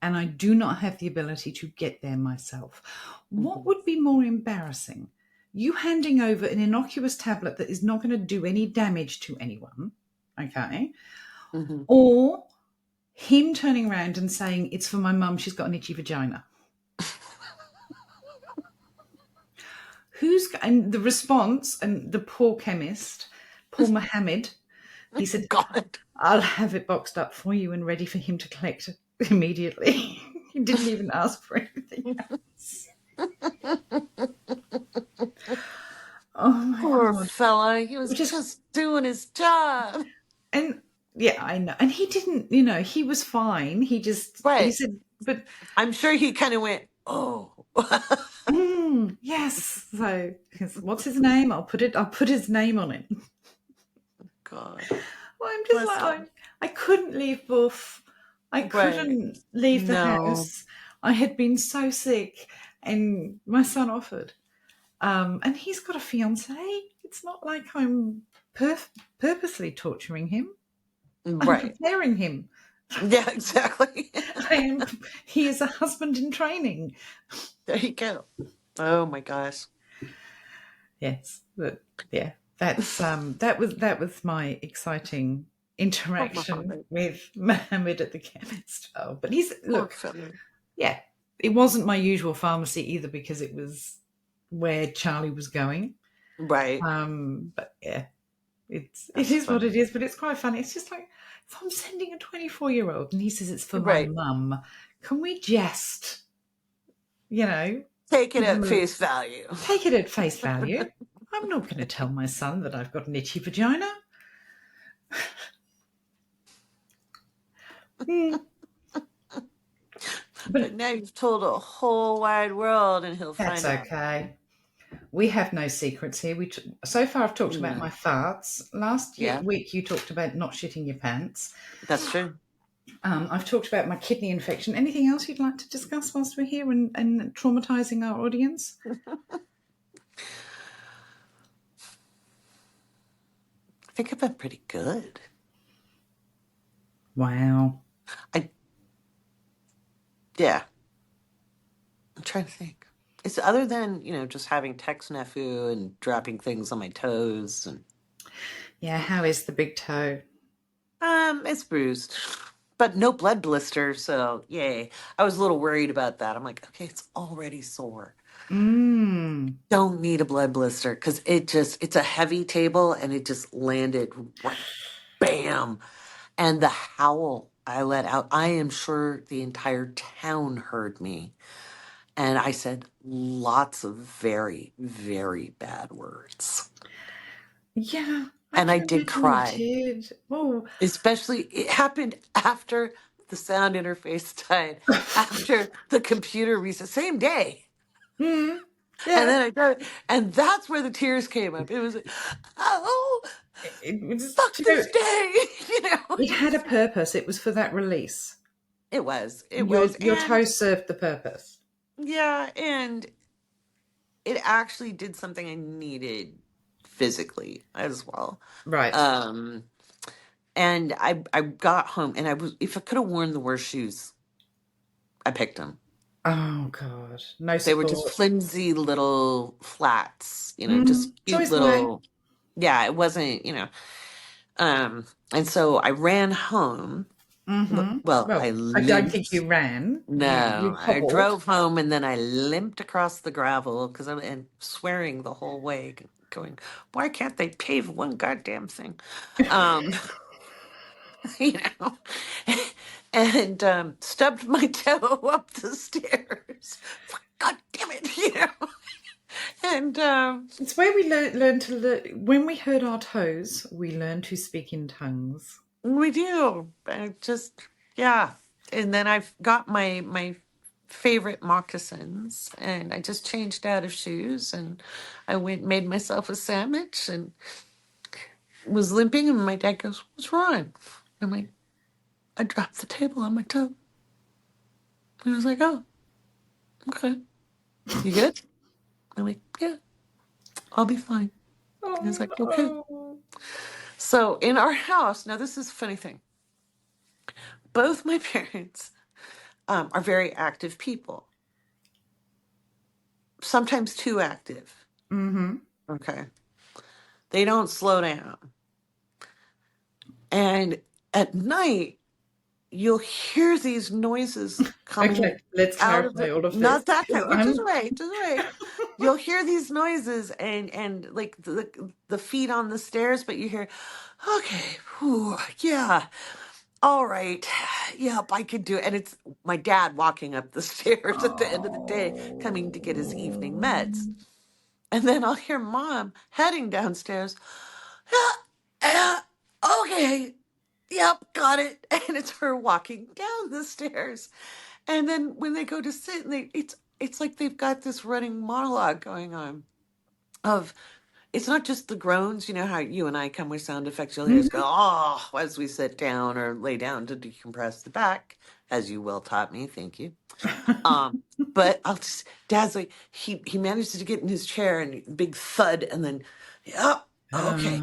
And I do not have the ability to get there myself. What would be more embarrassing? You handing over an innocuous tablet that is not going to do any damage to anyone, okay? Or him turning around and saying, it's for my mum, she's got an itchy vagina. And the response, and the poor chemist, poor Mohammed, he said, God, I'll have it boxed up for you and ready for him to collect immediately. He didn't even ask for anything else. Oh my
Poor
God.
fella. He was just doing his job.
And yeah, I know. And he didn't, he was fine. He just, he said, but
I'm sure he kind of went, oh.
Yes. So what's his name? I'll put his name on it.
God.
Well, I'm just like, I couldn't leave Buff. I couldn't leave the house. I had been so sick, and my son offered. And he's got a fiance. It's not like I'm purposely torturing him. I'm preparing him.
Yeah, exactly.
He is a husband in training.
There you go. Oh my gosh.
Yes, but yeah, that's that was my exciting interaction with Mohammed at the chemist. Oh, but yeah, it wasn't my usual pharmacy either, because it was where Charlie was going.
Right.
But yeah, it is what it is. But it's quite funny. It's just like, if I'm sending a 24-year-old and he says it's for my mum, can we just,
take it at face value?
Take it at face value. I'm not going to tell my son that I've got an itchy vagina.
But now you've told a whole wide world, and he'll find out.
That's okay. We have no secrets here. So far I've talked about my farts. Last week you talked about not shitting your pants.
That's true.
I've talked about my kidney infection. Anything else you'd like to discuss whilst we're here and traumatizing our audience?
I think I've been pretty good.
Wow.
Yeah. I'm trying to think. It's other than, just having tech snafu and dropping things on my toes. And
yeah, how is the big toe?
It's bruised, but no blood blister, so yay. I was a little worried about that. I'm like, okay, it's already sore. Don't need a blood blister, because it's a heavy table, and it just landed right, bam. And the howl I let out, I am sure the entire town heard me. And I said lots of very, very bad words.
Yeah.
And I did cry.
Oh.
Especially, it happened after the sound interface died, after the computer reset, same day.
Yeah.
And then and that's where the tears came up. It was like, oh,
it was,
fuck this day.
It had a purpose. It was for that release.
It was.
Your toe served the purpose.
Yeah, and it actually did something I needed physically as well.
Right.
And I got home, and if I could have worn the worst shoes, I picked them.
Oh God, no support.
They were just flimsy little flats, just cute little. Yeah, it wasn't, and so I ran home. Well, I
don't think you ran.
No, I drove home, and then I limped across the gravel, because I'm swearing the whole way, going, why can't they pave one goddamn thing? You know, and stubbed my toe up the stairs. God damn it, you know. And
It's where we learn to learn. When we hurt our toes, we learn to speak in tongues.
we do. I just, yeah. And then I've got my favorite moccasins, and I just changed out of shoes, and I went made myself a sandwich and was limping, and my dad goes, "What's wrong?" I'm like, "I dropped the table on my toe." And I was like, "Oh, okay. You good?" I'm like, "Yeah, I'll be fine." And I was like, "Okay."
Oh.
So in our house, now this is a funny thing. Both my parents are very active people, sometimes too active.
Mm-hmm.
Okay. They don't slow down. And at night, you'll hear these noises coming
Okay, let's
out of
clarify all of this.
not that kind,
I'm
just wait. You'll hear these noises and like the feet on the stairs, but you hear, okay, whew, yeah, all right, yep, I could do it. And it's my dad walking up the stairs at the end of the day, coming to get his evening meds. And then I'll hear mom heading downstairs. Okay, yep, got it. And it's her walking down the stairs. And then when they go to sit, and it's like they've got this running monologue going on of it's not just the groans, you know how you and I come with sound effects. You'll hear us go, oh, as we sit down or lay down to decompress the back, as you well taught me. Thank you. But Dad's like, he manages to get in his chair and big thud, and then, yeah, okay,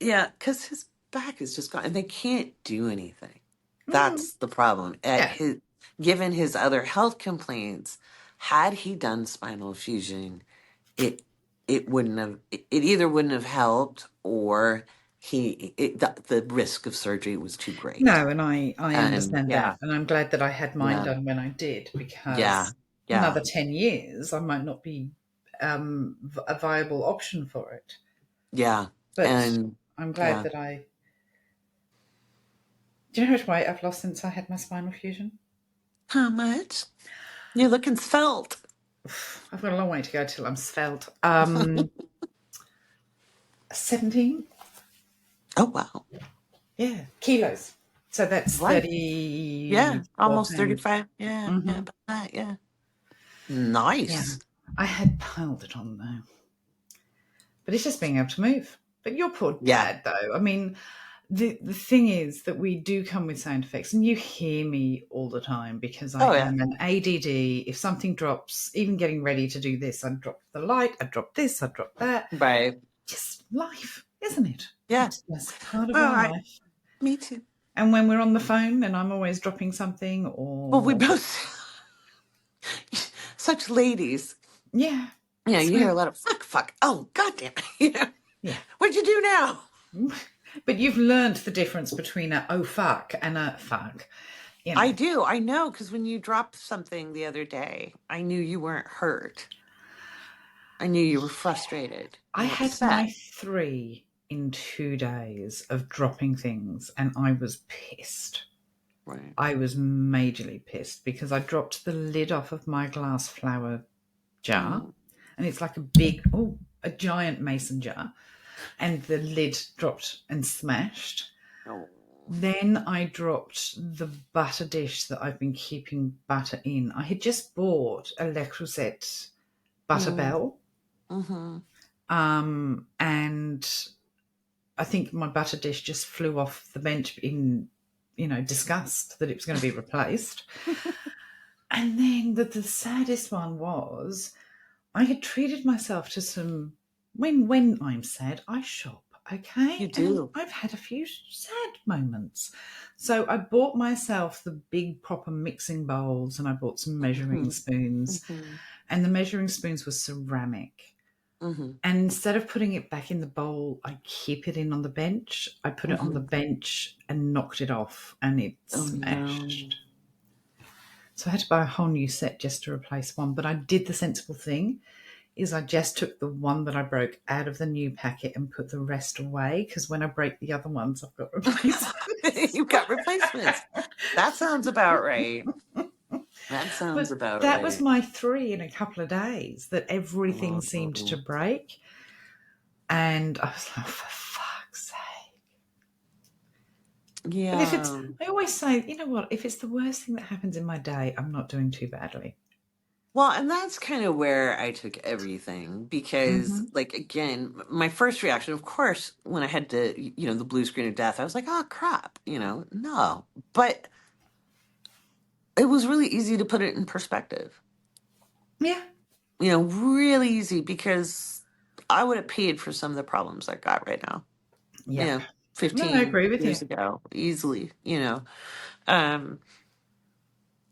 yeah, because his back is just gone, and they can't do anything. That's the problem.
Yeah.
Given his other health complaints, had he done spinal fusion, it either wouldn't have helped, or the risk of surgery was too great.
No, and I understand
yeah,
that, and I'm glad that I had mine
yeah,
done when I did, because
yeah,
another
yeah,
10 years I might not be a viable option for it.
yeah,
But
and
I'm glad
yeah.
that I. Do you know how much weight I've lost since I had my spinal fusion?
How much? You're looking svelte.
I've got a long way to go till I'm svelte. 17.
Oh wow.
Yeah, kilos. So that's
Right.
30.
Yeah, almost 35. Yeah,
Mhm.
yeah, about that. Yeah.
Yeah,
Nice.
I had piled it on though, but it's just being able to move. But your poor
Yeah.
dad, though. I mean, the thing is that we do come with sound effects, and you hear me all the time because I
Oh yeah.
am an ADD. If something drops, even getting ready to do this, I drop the light, I drop this, I drop that.
Right.
Just life, isn't it?
Yeah.
It's just part of
Well,
our life.
me too.
And when we're on the phone and I'm always dropping something,
Well, we
or
both such ladies.
yeah,
Yeah,
so,
you hear a lot of fuck. Oh, goddamn. You know,
yeah.
what'd you do now?
But you've learned the difference between a oh fuck and a fuck. You know.
I do. I know, because when you dropped something the other day, I knew you weren't hurt. I knew you were frustrated.
I
And
had
upset.
my 3 in 2 days of dropping things, and I was pissed.
Right.
I was majorly pissed because I dropped the lid off of my glass flower jar, and it's like a giant mason jar, and the lid dropped and smashed.
Oh.
Then I dropped the butter dish that I've been keeping butter in. I had just bought a Le Creuset butter bell.
Mm-hmm.
And I think my butter dish just flew off the bench in, disgust that it was going to be replaced. And then the saddest one was I had treated myself to some, when I'm sad, I shop, okay?
You do.
And I've had a few sad moments. So I bought myself the big proper mixing bowls, and I bought some measuring spoons. And the measuring spoons were ceramic. And instead of putting it back in the bowl, I keep it in on the bench. I put it on the bench and knocked it off, and it smashed. No. So I had to buy a whole new set just to replace one. But I did the sensible thing, is I just took the one that I broke out of the new packet and put the rest away, because when I break the other ones, I've got replacements.
You've got replacements. That sounds about right. That sounds
But
about
that
right.
was my 3 in a couple of days, that everything seemed to break. And I was like, for fuck's sake.
Yeah.
But if it's, I always say, you know what, if it's the worst thing that happens in my day, I'm not doing too badly.
Well, and that's kind of where I took everything, because, like, again, my first reaction, of course, when I had to, the blue screen of death, I was like, oh, crap, no. But it was really easy to put it in perspective.
Yeah.
Really easy, because I would have paid for some of the problems I got right now.
Yeah.
15
No, I agree with
years
you.
ago, easily, and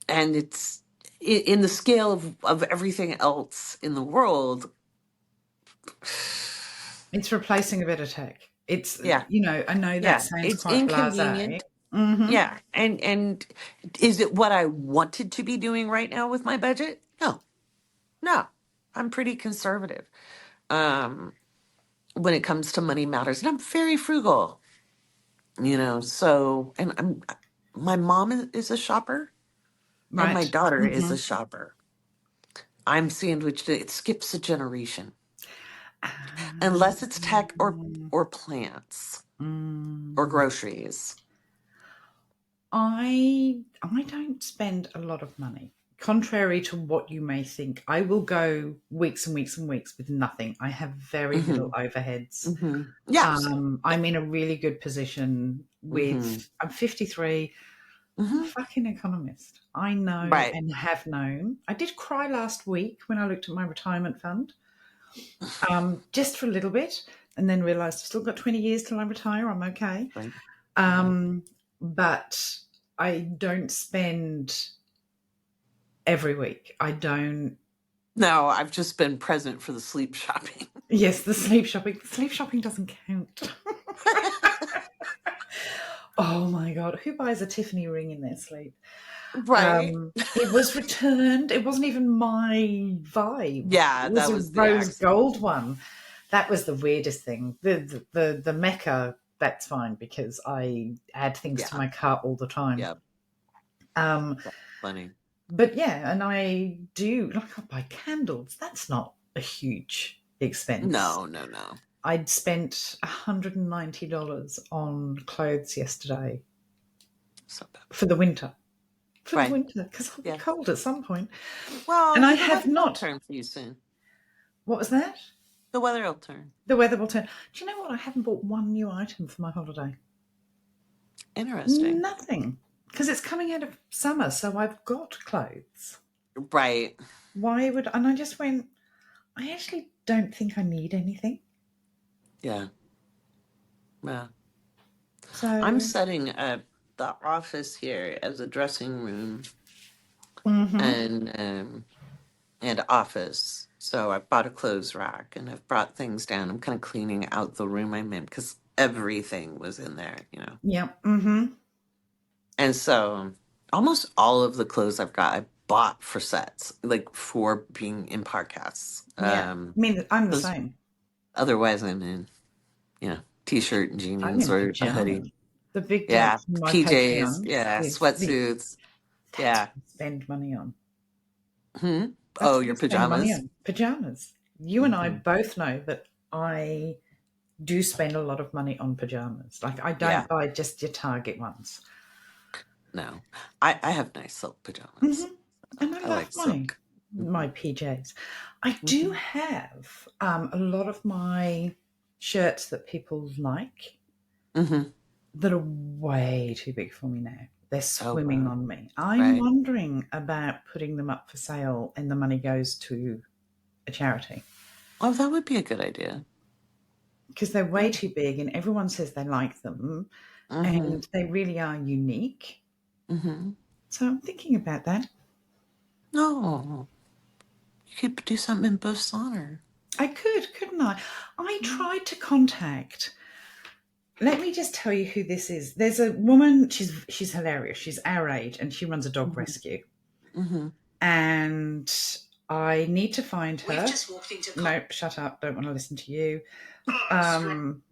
it's in the scale of everything else in the world.
It's replacing a bit of tech. It's,
Yeah.
I know that sounds
It's
quite
inconvenient.
blasé.
Yeah. And is it what I wanted to be doing right now with my budget? No. I'm pretty conservative when it comes to money matters, and I'm very frugal. So, and my mom is a shopper, and my
Right.
daughter is a shopper. I'm sandwiched. It skips a generation, unless it's tech or plants or groceries.
I don't spend a lot of money. Contrary to what you may think, I will go weeks and weeks and weeks with nothing. I have very little overheads.
Yes.
I'm in a really good position with, I'm 53. I'm a fucking economist. I know
Right.
and have known. I did cry last week when I looked at my retirement fund, just for a little bit, and then realised I've still got 20 years till I retire. I'm okay.
Right.
But I don't spend every week. I don't.
No, I've just been present for the sleep shopping.
Yes, the sleep shopping. The sleep shopping doesn't count. Oh my God. Who buys a Tiffany ring in their sleep?
Right.
It was returned. It wasn't even my vibe.
Yeah,
It was
that
a
was the
rose
accident.
gold one. That was the weirdest thing. The Mecca, that's fine, because I add things to my cart all the time.
Yeah. Funny.
But yeah, and I do, like, I buy candles. That's not a huge expense.
No.
I'd spent $190 on clothes yesterday
So bad.
for the winter. The
Right.
winter, because I'll be cold at some point.
Well,
and I
the
have
weather will
not.
turn for you soon.
What was that?
The weather will turn.
The weather will turn. Do you know what? I haven't bought one new item for my holiday.
Interesting.
Nothing. Because it's coming out of summer, so I've got clothes.
Right.
Why would... And I just went, I actually don't think I need anything.
Yeah. Yeah.
So
I'm setting up the office here as a dressing room and office. So I bought a clothes rack and I've brought things down. I'm kind of cleaning out the room I'm in because everything was in there,
Yeah.
And so almost all of the clothes I've got, I bought for sets, like for being in podcasts.
Yeah. I mean, I'm the same.
Otherwise, I'm in, t-shirt and jeans or a hoodie.
The big
Yeah,
in my
PJs.
Patreon
Yeah, sweatsuits.
That's what I spend money on.
That's
That's
your
what I spend money
pajamas?
on. Pajamas. You and I both know that I do spend a lot of money on pajamas. Like, I don't buy just your Target ones.
No, I have nice silk pajamas.
And I love my PJs. I do have a lot of my shirts that people like that are way too big for me now. They're swimming on me. I'm wondering about putting them up for sale and the money goes to a charity.
Oh, that would be a good idea.
Because they're way too big and everyone says they like them and they really are unique. So I'm thinking about that.
No. You could do something in Buff's honor.
I could, couldn't I? I tried to contact... Let me just tell you who this is. There's a woman, she's hilarious. She's our age and she runs a dog rescue. And I need to find her. We've just walked into... No, shut up. Don't want to listen to you. I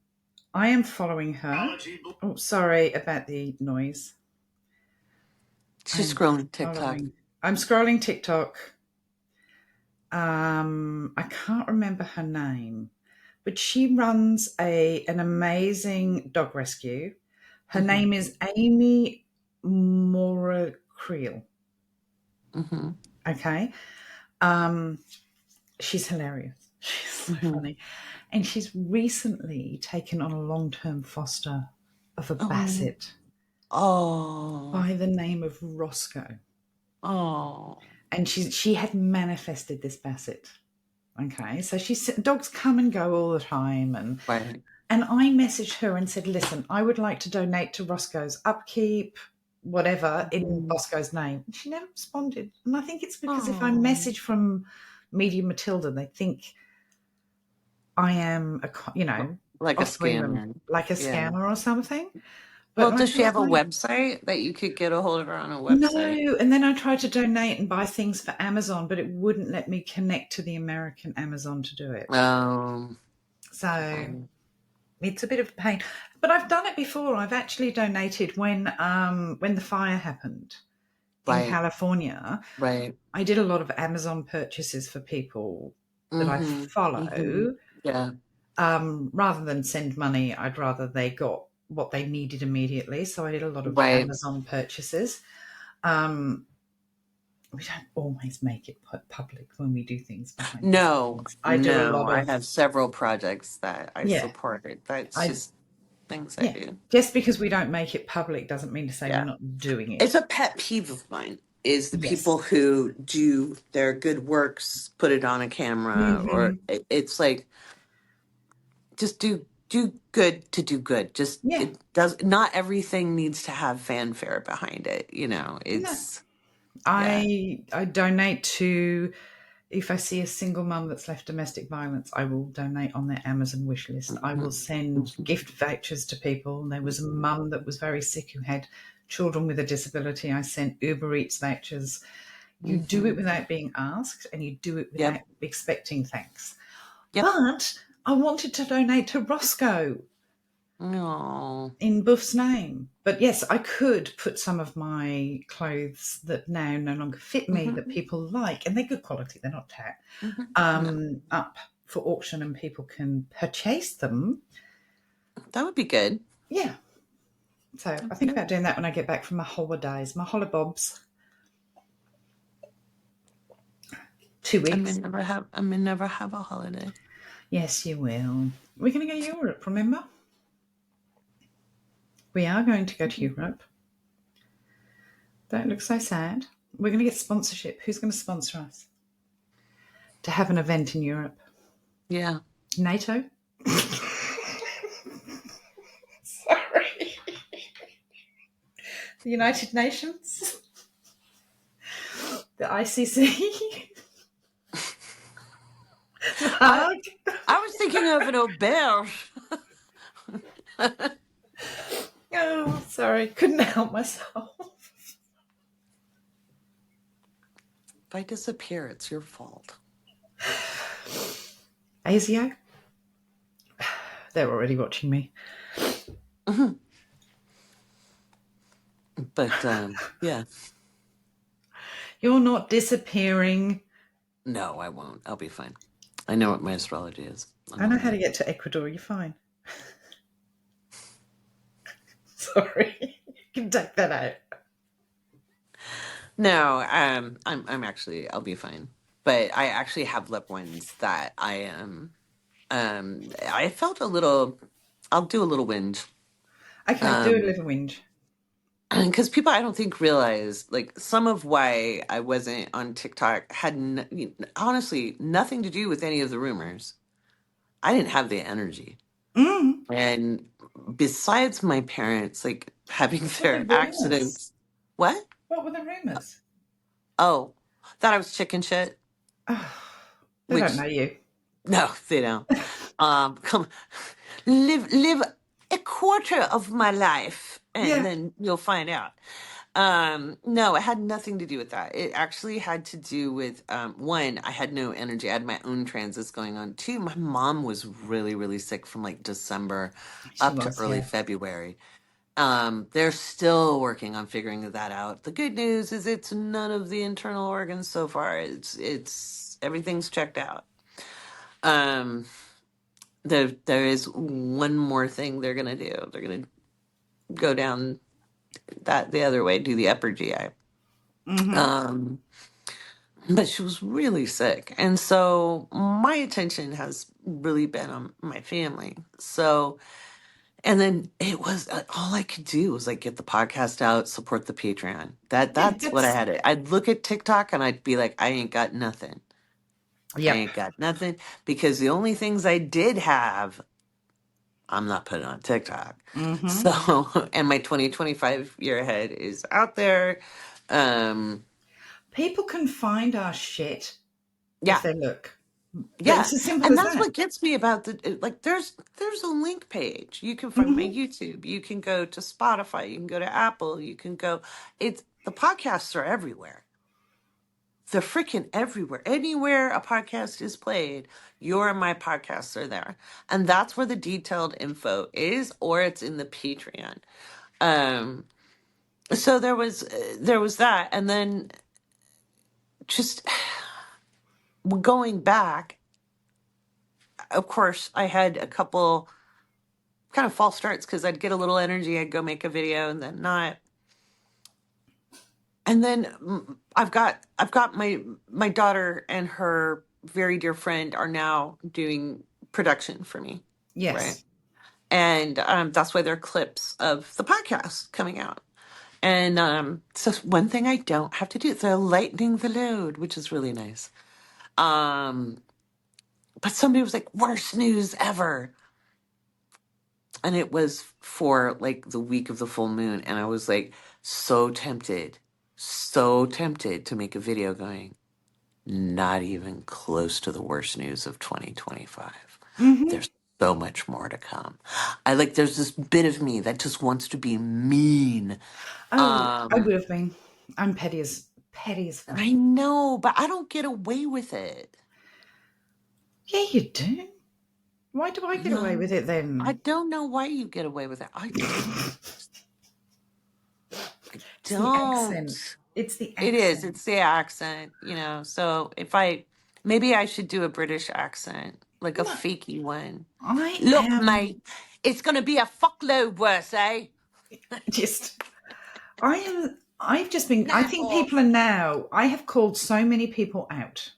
am following her. Oh, sorry about the noise.
She's scrolling TikTok.
I'm scrolling TikTok. I can't remember her name, but she runs an amazing dog rescue. Her name is Amy Mora Creel. Okay. She's hilarious. She's so funny. And she's recently taken on a long-term foster of a basset by the name of Roscoe. And she had manifested this basset. Okay, so dogs come and go all the time, and I messaged her and said, listen, I would like to donate to Roscoe's upkeep, whatever, in Roscoe's name. And she never responded. And I think it's because if I message from Medium Matilda, they think I am,
like a scammer.
Like a scammer or something.
But does she have a website that you could get a hold of her on a website?
No, and then I tried to donate and buy things for Amazon, but it wouldn't let me connect to the American Amazon to do it. So it's a bit of a pain. But I've done it before. I've actually donated when the fire happened in California. Right. I did a lot of Amazon purchases for people that I follow. Yeah. Rather than send money, I'd rather they got what they needed immediately. So I did a lot of Amazon purchases. We don't always make it public when we do things behind the scenes.
I have several projects that I supported. That's just things I do.
Just because we don't make it public doesn't mean to say we're not doing it.
It's a pet peeve of mine is the people who do their good works, put it on a camera, or it's like, just do good to do good. Just it does not everything needs to have fanfare behind it. It's
I donate to, if I see a single mum that's left domestic violence, I will donate on their Amazon wish list. I will send gift vouchers to people. There was a mum that was very sick who had children with a disability. I sent Uber Eats vouchers. You do it without being asked, and you do it without expecting thanks. But I wanted to donate to Roscoe in Buff's name. But yes, I could put some of my clothes that now no longer fit me, that people like, and they're good quality, they're not tat, up for auction, and people can purchase them.
That would be good.
Yeah. So I think about doing that when I get back from my holidays, my holibobs. 2 weeks.
I may never have a holiday.
Yes, you will. We're going to go to Europe, remember? We are going to go to Europe. Don't look so sad. We're going to get sponsorship. Who's going to sponsor us? To have an event in Europe.
Yeah.
NATO? Sorry. The United Nations? The ICC?
I was thinking of an auberge.
Oh, sorry. Couldn't help myself.
If I disappear, it's your fault.
ASIO? They're already watching me.
But, yeah.
You're not disappearing.
No, I won't. I'll be fine. I know what my astrology is.
I know how to get to Ecuador. You're fine. Sorry. You can take that out.
No, I'll be fine. But I actually have loved ones that I am, I felt I'll do a little whinge.
Okay, do a little whinge.
Because people, I don't think, realize, like, some of why I wasn't on TikTok had honestly nothing to do with any of the rumors. I didn't have the energy. And besides my parents, like, having their accidents. What?
What were the rumors?
Oh, that I was chicken shit.
They don't know you.
No, they don't. Come live a quarter of my life, and then you'll find out. No, it had nothing to do with that. It actually had to do with one, I had no energy. I had my own transits going on. Two, my mom was really, really sick from like December
She
up to
was,
early
yeah.
February. They're still working on figuring that out. The good news is it's none of the internal organs so far. It's everything's checked out. Um, there is one more thing they're gonna do. They're gonna go down that the other way, do the upper GI. Um, but she was really sick, and so my attention has really been on my family. So, and then it was all I could do was like get the podcast out, support the Patreon.
Yeah,
That's what I had. I'd look at TikTok and I'd be like, I ain't got nothing. I
yep.
ain't got nothing because the only things I did have, I'm not putting on TikTok. So, and my 2025 year ahead is out there.
People can find our shit
Yeah.
if they look.
Yeah.
It's as simple
And
as
that's
that.
what gets me about like there's a link page. You can find my YouTube. You can go to Spotify. You can go to Apple. You can go, it's the podcasts are everywhere. They're freaking everywhere. Anywhere a podcast is played, your and my podcasts are there. And that's where the detailed info is, or it's in the Patreon. So there was that. And then just going back, of course, I had a couple kind of false starts because I'd get a little energy, I'd go make a video and then not. And then I've got my daughter and her very dear friend are now doing production for me, right?
Yes.
And that's why there are clips of the podcast coming out. And so one thing I don't have to do, they're lightening the load, which is really nice. But somebody was like, worst news ever. And it was for like the week of the full moon. And I was like, so tempted to make a video going, not even close to the worst news of 2025. There's so much more to come. There's this bit of me that just wants to be mean.
Oh, I would have been. I'm petty as fuck.
I know, but I don't get away with it.
Yeah, you do. Why do I get away with it then?
I don't know why you get away with it. I don't.
It's the accent. It's the accent.
It is. It's the accent, So maybe I should do a British accent, like a fakey one. Look, mate, it's going to be a fuckload worse, eh?
I've just been, I think people are now, I have called so many people out,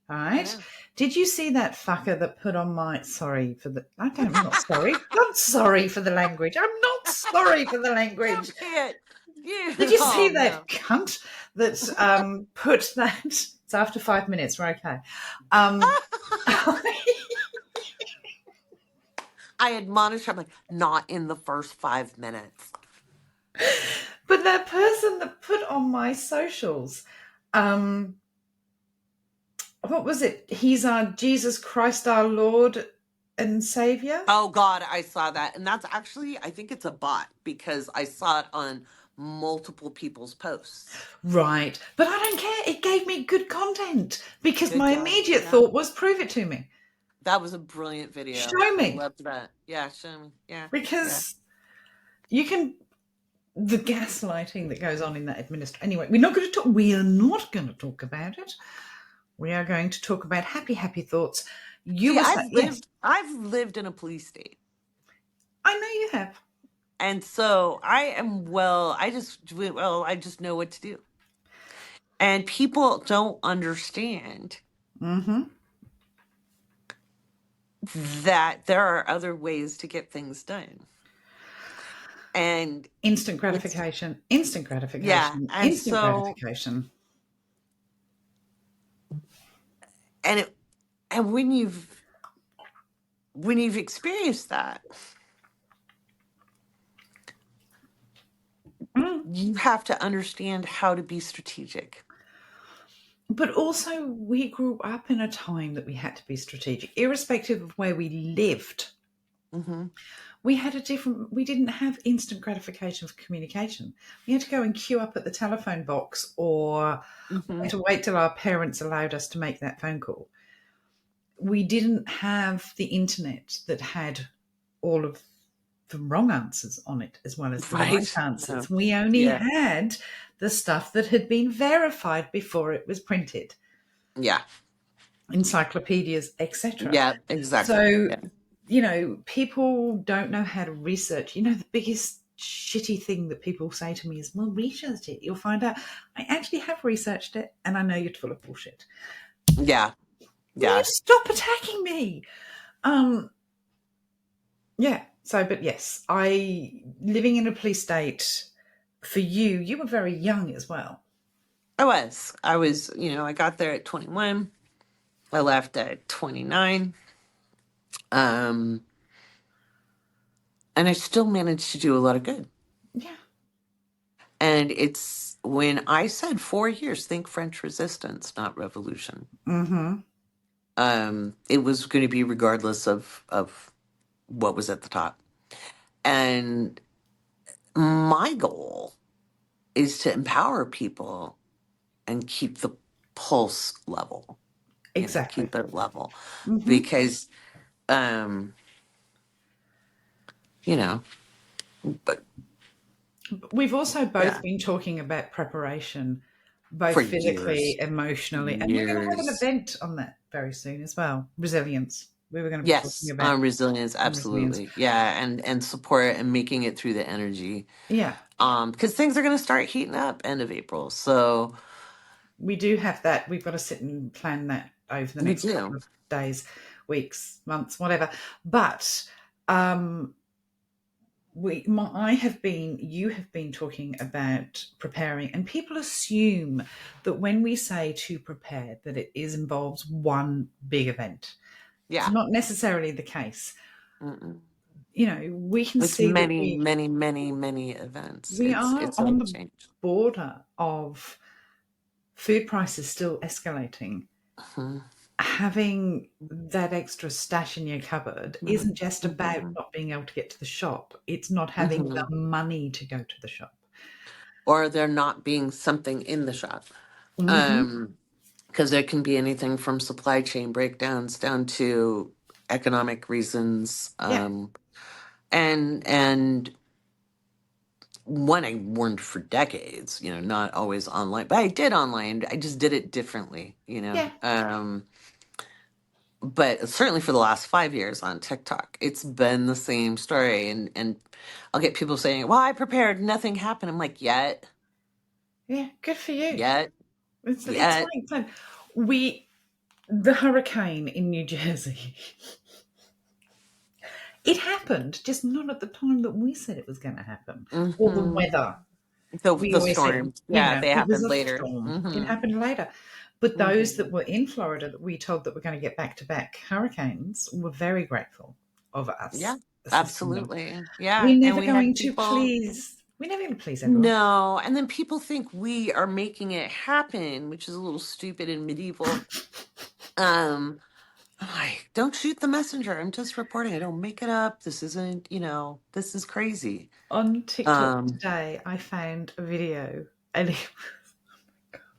right? Did you see that fucker that put on my, I'm not sorry. I'm sorry for the language. I'm not sorry for the language. Did you see that cunt that put that, it's after 5 minutes, we're okay.
I admonished her, I'm like, not in the first 5 minutes.
But that person that put on my socials, what was it? He's our Jesus Christ, our Lord and Savior.
Oh, God, I saw that. And that's actually, I think it's a bot because I saw it on multiple people's posts.
Right. But I don't care. It gave me good content because my immediate thought was prove it to me.
That was a brilliant video.
Show me.
I loved that. Yeah, show me. Yeah.
Because you can, the gaslighting that goes on in that administration. Anyway, we are not going to talk about it. We are going to talk about happy thoughts.
I've lived in a police state.
I know you have.
And so I just know what to do. And people don't understand that there are other ways to get things done. And
instant gratification.
Yeah.
Instant gratification.
And when you've experienced that, you have to understand how to be strategic.
But also, we grew up in a time that we had to be strategic, irrespective of where we lived.
Mm-hmm.
We didn't have instant gratification for communication. We had to go and queue up at the telephone box, or
Mm-hmm.
to wait till our parents allowed us to make that phone call. We didn't have the internet that had all of the wrong answers on it as well as the right
Right.
answers.
No.
We only
Yeah.
had the stuff that had been verified before it was printed.
Yeah.
Encyclopedias, etc.
Yeah, exactly.
So,
Yeah.
people don't know how to research. The biggest shitty thing that people say to me is, well, research it. You'll find out. I actually have researched it, and I know you're full of bullshit.
Yeah.
Will
Yeah.
you stop attacking me? Yeah. So, but yes, living in a police state, for you were very young as well.
I was, I got there at 21. I left at 29. And I still managed to do a lot of good.
Yeah.
And it's when I said 4 years, think French resistance, not revolution.
Mm-hmm.
It was going to be regardless of what was at the top. And my goal is to empower people and keep the pulse level.
Exactly.
Keep it level.
Mm-hmm.
Because, but
we've also both been talking about preparation, both
for
physically,
years.
emotionally, and we're going to have an event on that very soon as well. Resilience. We were going to be talking about
resilience, absolutely.
resilience.
Yeah, and support and making it through the energy.
Yeah.
Because things are going to start heating up end of April. So
we do have that. We've got to sit and plan that over the next couple of days, weeks, months, whatever. But you have been talking about preparing, and people assume that when we say to prepare, that it involves one big event.
Yeah.
It's not necessarily the case.
Mm-mm.
We can
it's
see
many, many events.
We are
it's
on the border of food prices still escalating.
Mm-hmm.
Having that extra stash in your cupboard isn't just about not being able to get to the shop. It's not having the money to go to the shop.
Or there not being something in the shop. Because there can be anything from supply chain breakdowns down to economic reasons. And one I warned for decades, not always online, but I did online. I just did it differently, but certainly for the last 5 years on TikTok, it's been the same story. And I'll get people saying, well, I prepared, nothing happened. I'm like, yet.
Yeah, good for you.
Yet.
It's fine. The hurricane in New Jersey, it happened, just not at the time that we said it was going to happen. Or the weather.
The storm. They happened later.
It happened later. But those that were in Florida that we told that we're going to get back-to-back hurricanes were very grateful of us.
Yeah, absolutely. Yeah.
We're never going to please everyone.
No. And then people think we are making it happen, which is a little stupid and medieval. Don't shoot the messenger. I'm just reporting. I don't make it up. This isn't, this is crazy.
On TikTok today, I found a video, and it was, oh my God.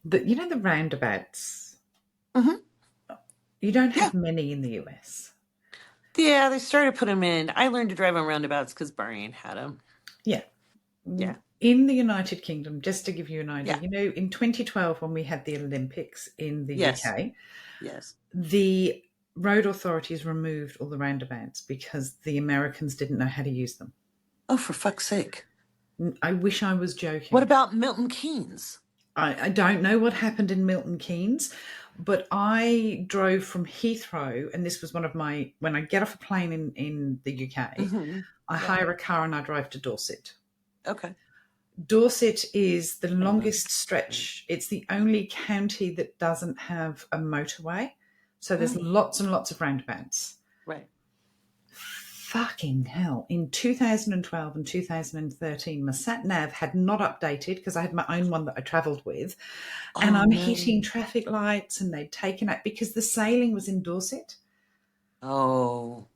The roundabouts. You don't have many in the US.
Yeah, they started putting them in. I learned to drive on roundabouts because Bahrain had them.
Yeah.
Yeah.
In the United Kingdom, just to give you an idea, in 2012 when we had the Olympics in the UK, the road authorities removed all the roundabouts because the Americans didn't know how to use them.
Oh, for fuck's sake.
I wish I was joking.
What about Milton Keynes?
I don't know what happened in Milton Keynes, but I drove from Heathrow, and this was one of my, when I get off a plane in the UK, I hire a car and I drive to Dorset.
Okay.
Dorset is the longest stretch. It's the only county that doesn't have a motorway. So there's lots and lots of roundabouts.
Right.
Fucking hell. In 2012 and 2013, my sat-nav had not updated because I had my own one that I travelled with. And I'm hitting traffic lights, and they'd taken it because the sailing was in Dorset.
Oh.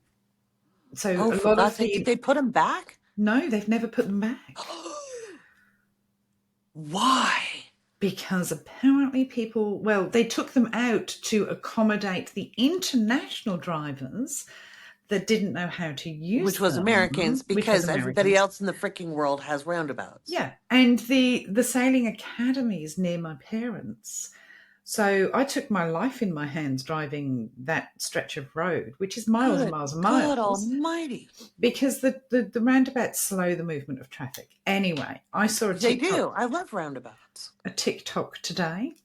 So
Oh,
a
for
lot
God's
of
sake, did
the
they put them back?
no, they've never put them back.
Why?
Because apparently people, well, they took them out to accommodate the international drivers that didn't know how to use
Which was
them,
Americans,
which was
because everybody
Americans.
else in the freaking world has roundabouts.
Yeah, and the sailing academy is near my parents. So I took my life in my hands driving that stretch of road, which is miles and
Good
miles and
God
miles,
Almighty.
because the roundabouts slow the movement of traffic. Anyway, I saw
They do. I love roundabouts.
a TikTok today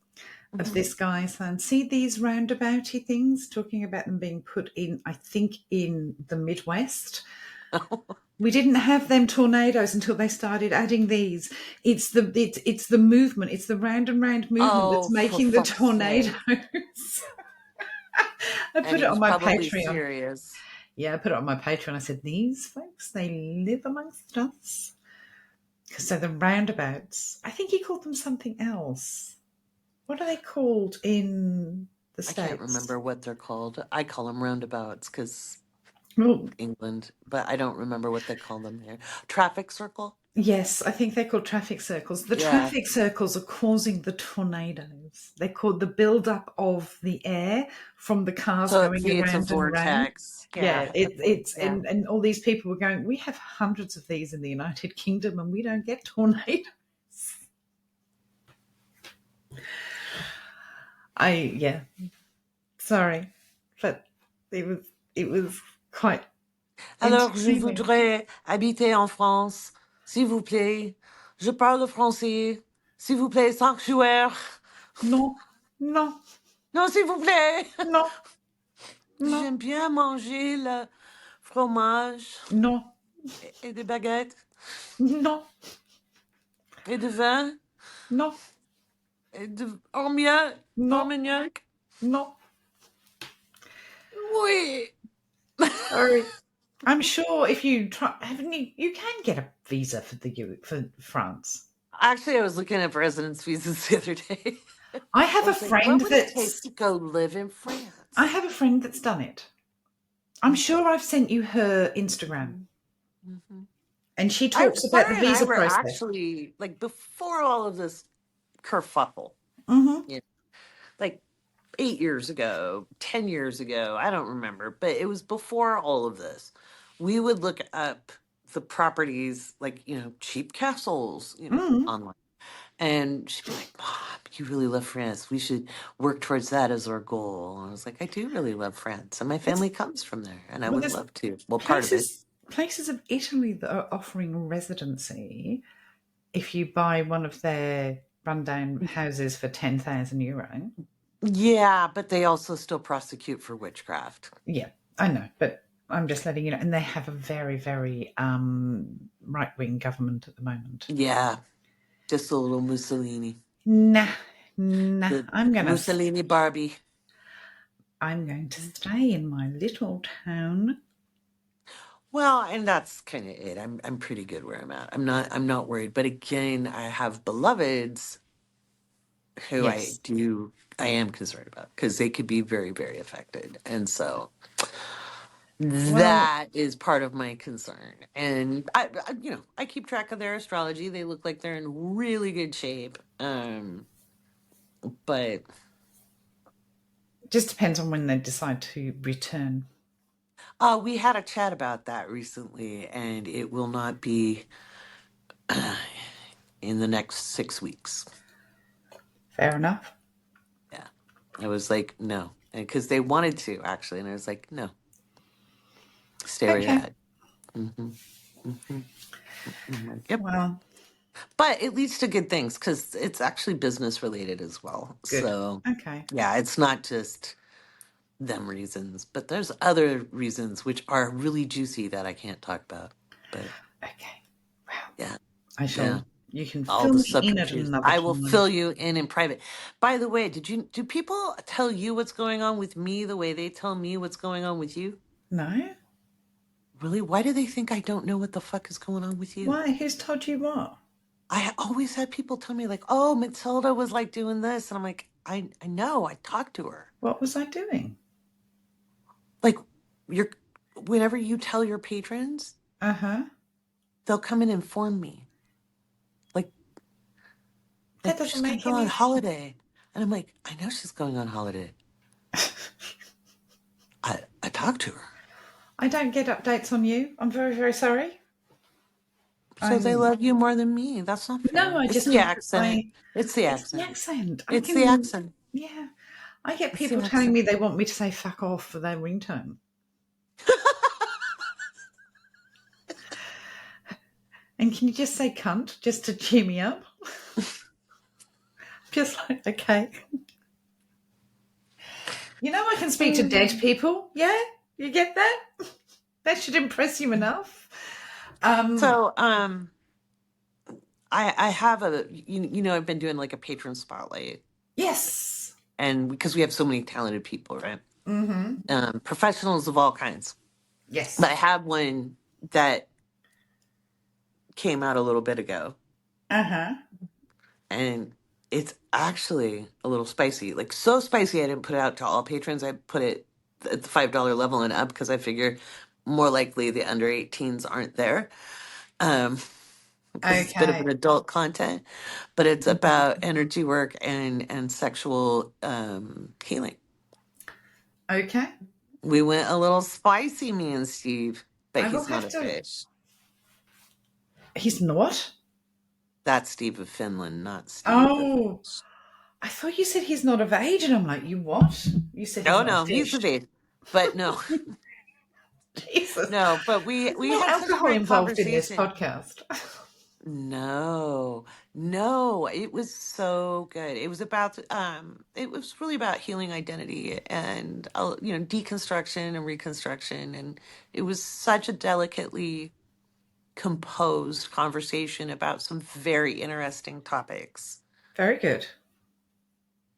of
Mhm.
this guy saying, see these roundabouty things, talking about them being put in, I think, in the Midwest. We didn't have them tornadoes until they started adding these. It's the movement, it's the round and round movement that's
Oh, for
making the
fuck's
tornadoes.
sake.
I
And
put
he
it
was
on my
probably
Patreon.
serious.
Yeah, I put it on my Patreon. I said, these folks, they live amongst us. So the roundabouts, I think he called them something else. What are they called in the
I
States?
can't remember what they're called. I call them roundabouts because
Well,
England, but I don't remember what they call them here. Traffic circle?
yes, I think they're called traffic circles. The
Yeah.
traffic circles are causing the tornadoes. They're called the build-up of the air from the cars
So it
going
creates a
around and around.
vortex.
Yeah, it's
Yeah.
and all these people were going, we have hundreds of these in the United Kingdom and we don't get tornadoes. Sorry, but it was quite
Alors, je
entertaining.
voudrais habiter en France. S'il vous plaît. Je parle français. S'il vous plaît, sanctuaire.
Non, non,
Non, s'il vous plaît.
non, non,
J'aime bien manger le fromage
non,
et des baguettes
non,
et du vin
non,
et du armignol.
non,
Armagnac.
non.
Oui.
Sorry. I'm sure if you try, haven't you can get a visa for for France.
Actually, I was looking at residence visas the other day.
I have a
was like,
friend
what would it take to go live in France?
I have a friend that's done it. I'm sure I've sent you her Instagram.
Mm-hmm.
And she talks about the
Laurie and I
visa
were
process.
actually, like, before all of this kerfuffle,
Mm-hmm.
like 8 years ago, 10 years ago, I don't remember, but it was before all of this. We would look up the properties, like, cheap castles, online. And she'd be like, Mom, you really love France. We should work towards that as our goal. And I was like, I do really love France. And my family comes from there. And I would
there's
love to. Well, part of it.
places of Italy that are offering residency if you buy one of their rundown houses for €10,000.
Yeah, but they also still prosecute for witchcraft.
Yeah, I know, but I'm just letting you know. And they have a very, very right-wing government at the moment.
Yeah, just a little Mussolini.
Nah, I'm going to
Mussolini Barbie.
I'm going to stay in my little town.
Well, and that's kind of it. I'm pretty good where I'm at. I'm not worried. But again, I have beloveds who
Yes.
I am concerned about because they could be very, very affected. And so that is part of my concern. And I keep track of their astrology. They look like they're in really good shape. But
just depends on when they decide to return.
We had a chat about that recently, and it will not be in the next 6 weeks.
Fair enough.
Yeah. I was like, no. Because they wanted to, actually. And I was like, no. Stay where you're at. Mm-hmm. Mm-hmm. Mm-hmm. Yep.
Well,
but it leads to good things because it's actually business related as well.
Good.
So,
okay.
Yeah, it's not just them reasons, but there's other reasons which are really juicy that I can't talk about. But
okay. Well,
yeah.
I shall.
Yeah.
You can
All
fill
the
me in at
subterfuge.
another
I will
time.
fill you in private. By the way, do people tell you what's going on with me the way they tell me what's going on with you?
No.
Really? Why do they think I don't know what the fuck is going on with you?
Why? Who's told you what?
I always had people tell me like, oh, Matilda was like doing this. And I'm like, I know, I talked to her.
What was I doing?
Like, you're whenever you tell your patrons,
Uh-huh.
they'll come and inform me. Like,
That
she's
doesn't
going to
make
go on
any sense.
holiday. And I'm like, I know she's going on holiday. I talked to her.
I don't get updates on you. I'm very, very sorry.
So they love you more than me. That's not
No,
fair.
I
It's
just
the
want to
accent.
say
It's the
it's the
accent.
accent. I
It's the
can,
accent.
yeah. I get
It's the
people telling
accent.
me they want me to say fuck off for their ringtone. And can you just say cunt just to cheer me up? Just like, okay. You know I can speak to dead people. Yeah? You get that? That should impress you enough.
So, I have I've been doing like a patron spotlight,
Yes.
and because we have so many talented people, right?
Mm-hmm.
Professionals of all kinds.
Yes.
But I have one that came out a little bit ago,
Uh-huh.
and it's actually a little spicy. Like, so spicy, I didn't put it out to all patrons. I put it at the $5 level and up because I figure more likely the under 18s aren't there. Because it's a bit of
Okay.
an adult content, but it's about energy work and sexual healing.
Okay.
We went a little spicy, me and Steve, but
I will
he's not
have
a
to.
fish.
He's not?
That's Steve of Finland, not Steve of
Oh,
fish.
I thought you said he's not of age, and I'm like, you what? You said he's
No,
not a
no, he's
fish.
of age, but no,
Jesus.
no. But
There's
we
no
had such a
alcohol
great
involved in this
conversation.
podcast.
No, no, it was so good. It was about it was really about healing identity and deconstruction and reconstruction, and it was such a delicately composed conversation about some very interesting topics.
Very good.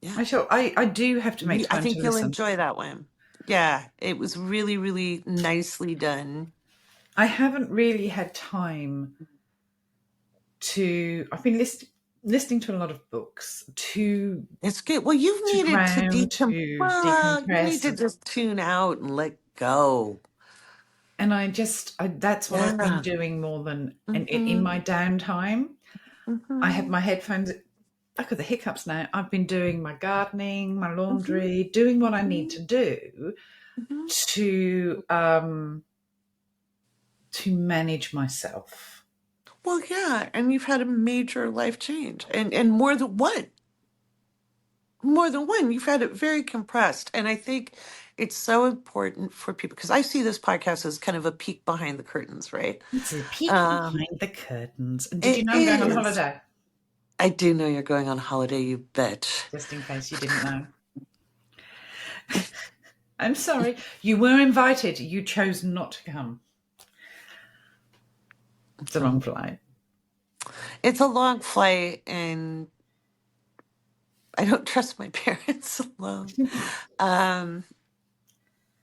Yeah,
I do have to make
I
time
think
to
you'll
listen.
enjoy that one. Yeah, it was really, really nicely done.
I haven't really had time to. I've been listening to a lot of books to
It's good. Well, you've needed to
ground, to
you need
decompress,
to just tune out and let go.
and that's what I've been
Yeah.
doing more than. And in
Mm-hmm.
my downtime, I have
Mm-hmm.
my headphones. I got the hiccups now. I've been doing my gardening, my
Mm-hmm.
laundry, doing what I need
Mm-hmm.
to do
Mm-hmm.
to manage myself.
Well, yeah, and you've had a major life change, and more than one. More than one. You've had it very compressed, and I think it's so important for people because I see this podcast as kind of a peek behind the curtains, right?
It's a peek
Um,
behind the curtains. And did you
it
know I'm going on
is.
holiday?
I do know you're going on holiday, you bitch.
Just in case you didn't know. I'm sorry. You were invited. You chose not to come. It's the wrong flight.
It's a long flight, and I don't trust my parents alone. Um,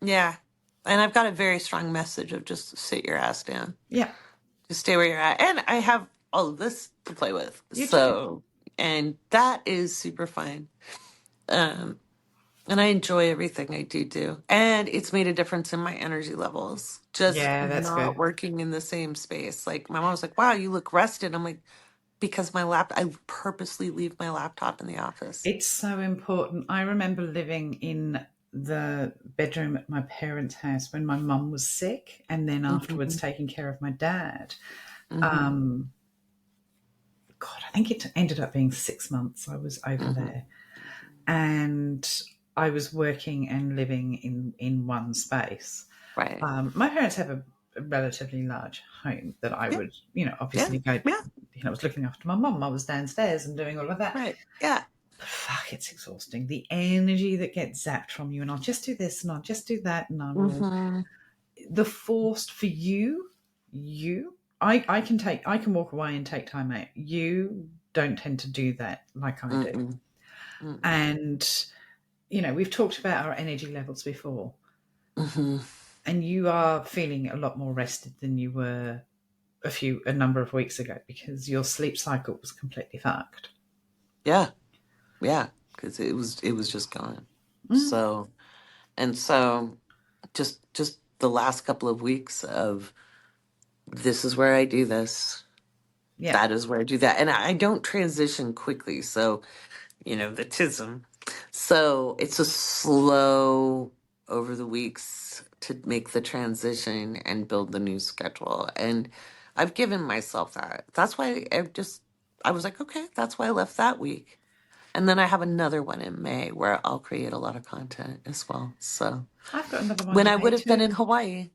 yeah, and I've got a very strong message of just sit your ass down,
Yeah,
just stay where you're at, and I have all of this to play with.
you do.
So, and that is super fun. Um, and I enjoy everything I do. And it's made a difference in my energy levels. Just
Yeah, that's
not
good.
working in the same space. Like my mom was like, wow, you look rested. I'm like, because I purposely leave my laptop in the office.
It's so important. I remember living in the bedroom at my parents' house when my mum was sick, and then afterwards
Hmm.
taking care of my dad.
Hmm.
Um, God, I think it ended up being 6 months I was over
Hmm.
there. And I was working and living in one space.
Right.
My parents have a relatively large home that I
Yeah.
would,
Yeah.
obviously go.
Yeah.
I was looking after my mum. I was downstairs and doing all of that.
Right. Yeah.
But fuck, it's exhausting. The energy that gets zapped from you, and I'll just do this and I'll just do that, and I will.
Hmm.
The forced for you, I can walk away and take time out. You don't tend to do that like I do.
Mm-mm. Mm-mm.
And we've talked about our energy levels before,
Hmm.
and you are feeling a lot more rested than you were a number of weeks ago because your sleep cycle was completely fucked.
Yeah. Yeah. Because it was just gone.
Mm.
So, and so just the last couple of weeks of this is where I do this.
Yeah.
That is where I do that. And I don't transition quickly. So, the tism. So it's a slow over the weeks to make the transition and build the new schedule. And I've given myself that. That's why I was like, okay, that's why I left that week. And then I have another one in May where I'll create a lot of content as well. So
I've got another one
when
in
I
May
would have been
too.
in Hawaii.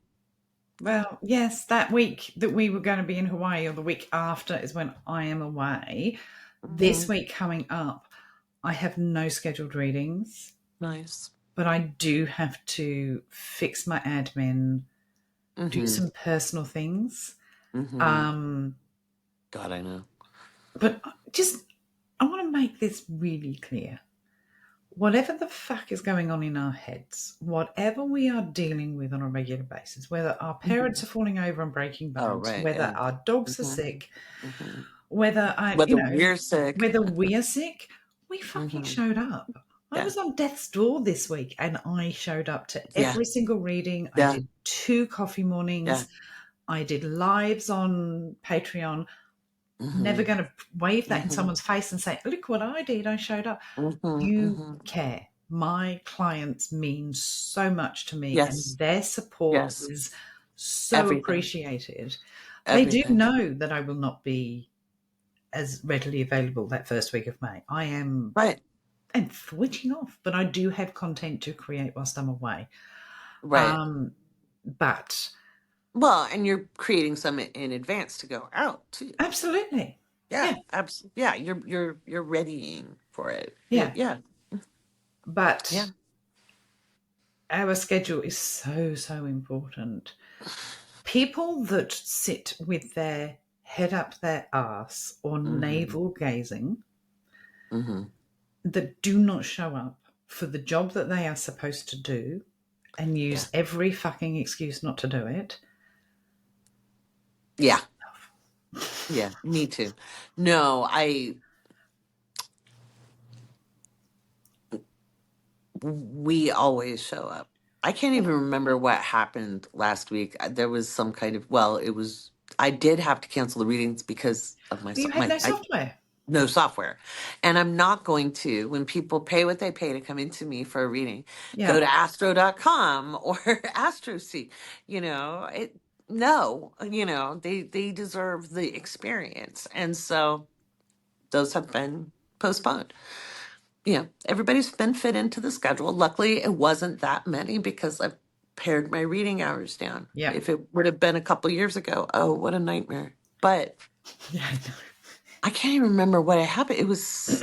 Well, yes, that week that we were going to be in Hawaii, or the week after, is when I am away. This week coming up, I have no scheduled readings,
Nice.
but I do have to fix my admin, do some personal things.
God, I know.
But I want to make this really clear. Whatever the fuck is going on in our heads, whatever we are dealing with on a regular basis, whether our parents are falling over and breaking bones, whether our dogs are sick, whether
we're sick,
whether we are sick, we fucking showed up. I was on death's door this week and I showed up to every single reading. I did 2 coffee mornings. I did lives on Patreon. Never going to wave that in someone's face and say, look what I did, I showed up. You care. My clients mean so much to me, and their support is so appreciated. They do know that I will not be as readily available that first week of May. I am and switching off, but I do have content to create whilst I'm away. But
well, and you're creating some in advance to go out too.
Absolutely.
Absolutely. Yeah, you're readying for it.
Yeah. But our schedule is so important. People that sit with their head up their arse or navel gazing, that do not show up for the job that they are supposed to do and use every fucking excuse not to do it.
Yeah. Yeah, me too. No, we always show up. I can't even remember what happened last week. There was some kind of, I did have to cancel the readings because of
You had no software.
No software. And I'm not going to, when people pay what they pay to come into me for a reading, go to astro.com or AstroSeek. They deserve the experience. And so those have been postponed. Everybody's been fit into the schedule. Luckily, it wasn't that many because I've pared my reading hours down.
Yeah.
If it would have been a couple years ago, oh, what a nightmare. But I can't even remember what happened. It was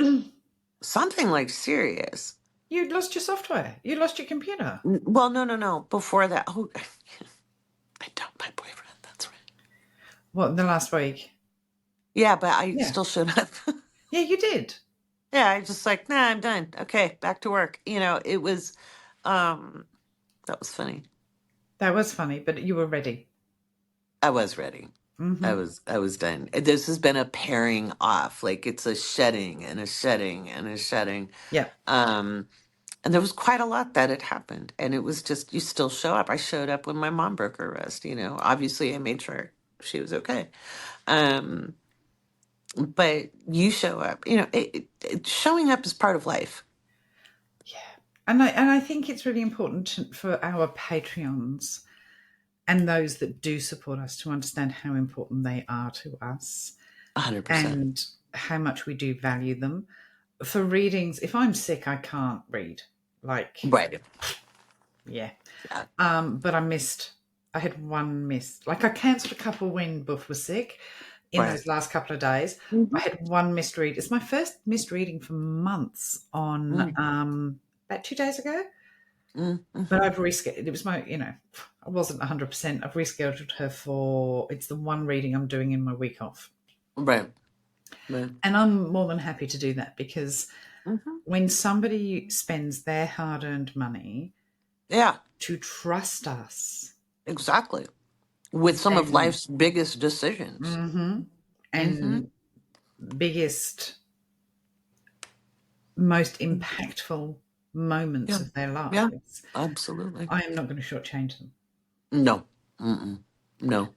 something like serious.
You lost your software. You lost your computer.
Well, no. Before that, I dumped my boyfriend. That's right.
What, the last week?
Yeah, but I still showed up.
Yeah, you did.
Yeah, I just like, nah, I'm done. Okay, back to work. It was, that was funny.
That was funny, but you were ready.
I was ready. I was done. This has been a pairing off. Like it's a shedding and a shedding and a shedding.
Yeah.
And there was quite a lot that had happened. And it was just, you still show up. I showed up when my mom broke her wrist, obviously I made sure she was okay. But you show up, showing up is part of life.
Yeah. And I think it's really important for our Patreons and those that do support us to understand how important they are to us.
100%.
And how much we do value them. For readings, if I'm sick, I can't read.
Right.
Yeah. But I had one miss. I cancelled a couple when Buff was sick in those last couple of days. I had one missed read. It's my first missed reading for months on about 2 days ago. But I've rescheduled. It was I wasn't 100%. I've rescheduled her for, it's the one reading I'm doing in my week off.
Right.
And I'm more than happy to do that because when somebody spends their hard-earned money to trust us.
Exactly. With some of life's biggest decisions.
And biggest, most impactful moments of their lives.
Yeah, absolutely.
I am not going to shortchange them.
No. Mm-mm. No.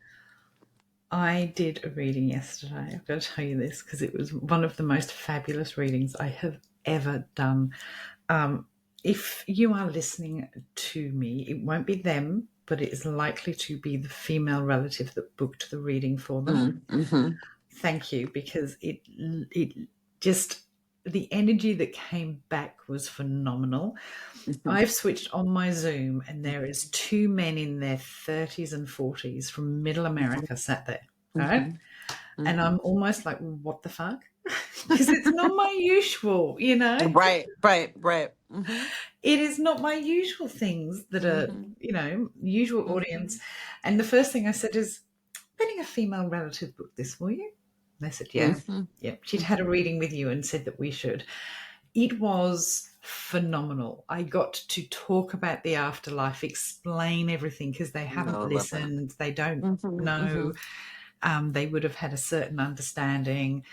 I did a reading yesterday. I've got to tell you this because it was one of the most fabulous readings I have ever done. If you are listening to me, it won't be them, but it is likely to be the female relative that booked the reading for them.
Mm-hmm.
Thank you, because it just, the energy that came back was phenomenal.
Mm-hmm.
I've switched on my Zoom and there is two men in their 30s and 40s from middle America sat there, right?
Mm-hmm.
And I'm almost like, what the fuck? Because it's not my usual, you know?
Right. Mm-hmm.
It is not my usual things that are, you know, usual audience. And the first thing I said is, letting a female relative book this for you? And they said, yeah. Yeah. She'd had a reading with you and said that we should. It was phenomenal. I got to talk about the afterlife, explain everything because they haven't listened. They don't know. They would have had a certain understanding.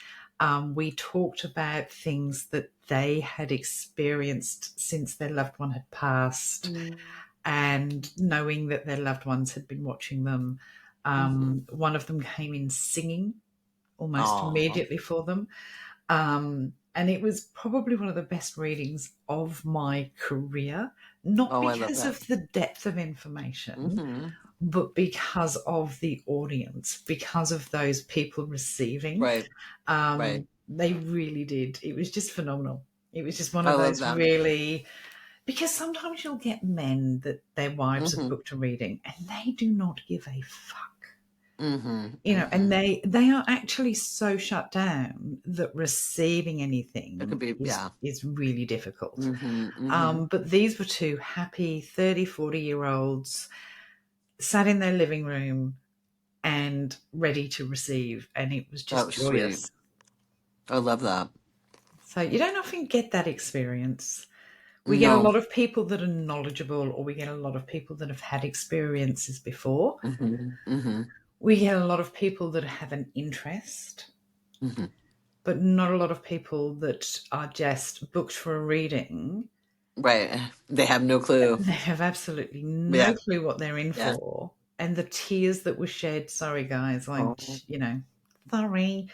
We talked about things that they had experienced since their loved one had passed, and knowing that their loved ones had been watching them. One of them came in singing almost immediately for them. And it was probably one of the best readings of my career, not because of the depth of information, but because of the audience, because of those people receiving.
Right.
They really did. It was just phenomenal. It was just one of those really, because sometimes you'll get men that their wives have booked a reading and they do not give a fuck. You know, and they are actually so shut down that receiving anything is really difficult. But these were two happy 30, 40-year-olds sat in their living room and ready to receive, and it was just joyous.
Sweet. I love that.
So you don't often get that experience. We get a lot of people that are knowledgeable, or we get a lot of people that have had experiences before. We get a lot of people that have an interest, but not a lot of people that are just booked for a reading.
Right. They have no clue.
They have absolutely no clue what they're in for. And the tears that were shed, sorry guys, like, you know, sorry.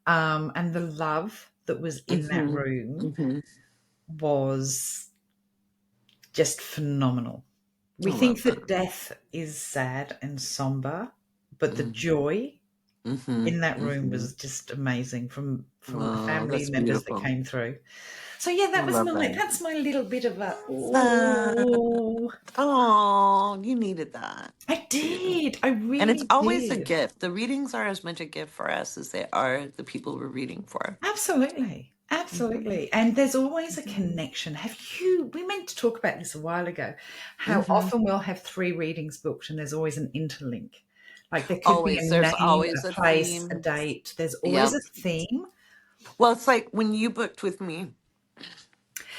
And the love that was in that room was just phenomenal. We think that death is sad and somber, but the joy in that room was just amazing from the family members that came through. So yeah, that's my little bit of a
you needed that.
I did. I really did.
And it's always a gift. The readings are as much a gift for us as they are the people we're reading for.
Absolutely. And there's always a connection. We meant to talk about this a while ago, how often we'll have 3 readings booked and there's always an interlink. Like there could be a name, a place, a date. There's always a theme.
Well, it's like when you booked with me,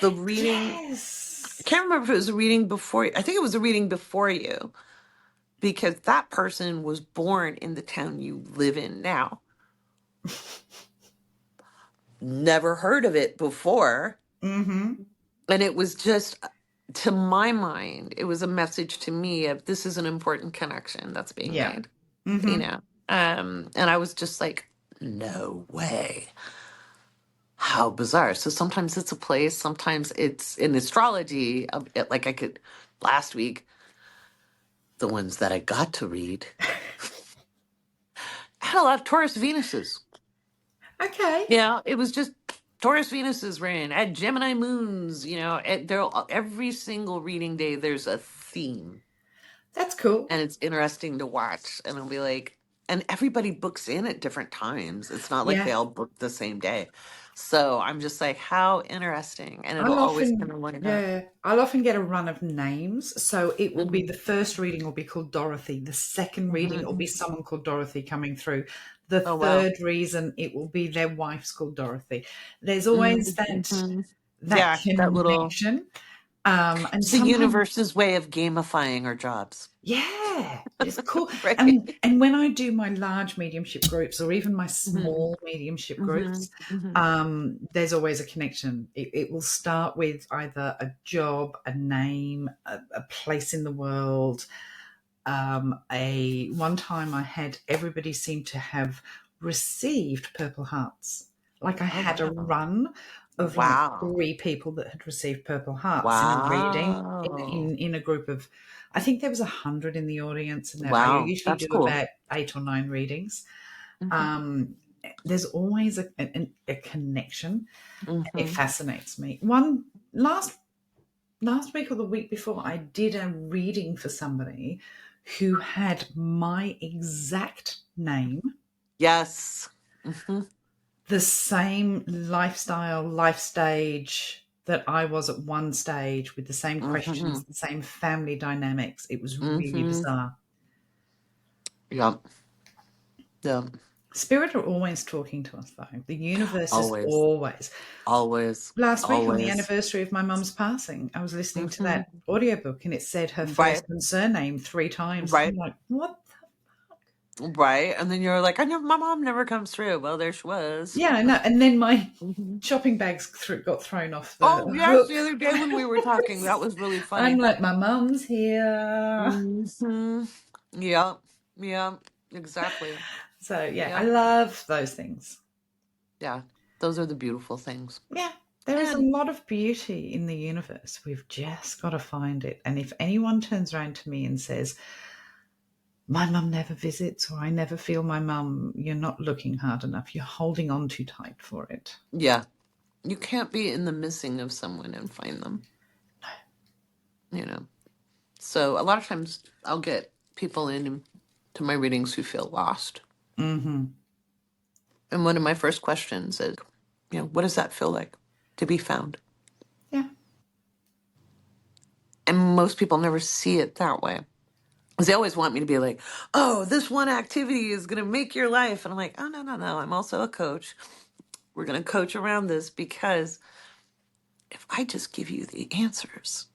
the reading, I can't remember if it was a reading before, I think it was a reading before you, because that person was born in the town you live in now. Never heard of it before. And it was just, to my mind, it was a message to me of this is an important connection that's being made. You know? And I was just like, no way. How bizarre. So sometimes it's a place, sometimes it's in astrology. Like I could, last week, the ones that I got to read had a lot of Taurus Venuses.
Okay.
Yeah, it was just Taurus Venuses were in. I had Gemini moons, you know, every single reading day there's a theme.
That's cool.
And it's interesting to watch. And I'll be like, and everybody books in at different times. It's not like they all book the same day. So I'm just like, how interesting. And it'll always kind of line up.
I'll often get a run of names. So it will be the first reading will be called Dorothy. The second reading will be someone called Dorothy coming through. The third reason it will be their wife's called Dorothy. There's always that connection.
That little,
and
it's the universe's way of gamifying our jobs.
Yeah, it's cool. And when I do my large mediumship groups or even my small mediumship groups, there's always a connection. It will start with either a job, a name, a place in the world, one time I had everybody seem to have received Purple Hearts. Like I had a
wow.
run of like
Wow.
3 people that had received Purple Hearts in a reading
Wow.
in a group of, I think there was 100 in the audience, and I
Wow.
usually
That's
do
cool.
about 8 or 9 readings.
Mm-hmm.
There's always a connection. It
Mm-hmm.
fascinates me. One last week or the week before, I did a reading for somebody who had my exact name,
Yes. Mm-hmm.
the same lifestyle, life stage that I was at one stage, with the same
Mm-hmm.
questions, the same family dynamics. It was really
Mm-hmm.
bizarre.
Yep. Yep.
Spirit are always talking to us, though. The universe is
Always.
always.
Always.
Last week on the
Always.
anniversary of my mum's passing, I was listening to
Mm-hmm.
that audiobook, and it said her
Right.
first and surname 3 times. I'm
Right.
like, what?
Right. And then you're like, my mom never comes through. Well, there she was.
Yeah, I know. And then my
Mm-hmm.
shopping bags got thrown off the
Oh, yes.
hook.
The other day when we were talking, that was really
I'm
funny.
like, my mum's here.
Mm-hmm. Yep. Yep. Exactly.
So, yeah, I
Yep.
love those things.
Yeah. Those are the beautiful things.
Yeah, there is a
And
lot of beauty in the universe. We've just got to find it. And if anyone turns around to me and says, my mum never visits, or I never feel my mum, you're not looking hard enough. You're holding on too tight for it.
yeah, you can't be in the missing of someone and find them, you know. So a lot of times I'll get people in to my readings who feel lost.
Mm-hmm.
And one of my first questions is, what does that feel like to be found?
Yeah.
And most people never see it that way. Because they always want me to be like, oh, this one activity is going to make your life. And I'm like, oh, no, no, no. I'm also a coach. We're going to coach around this, because if I just give you the answers,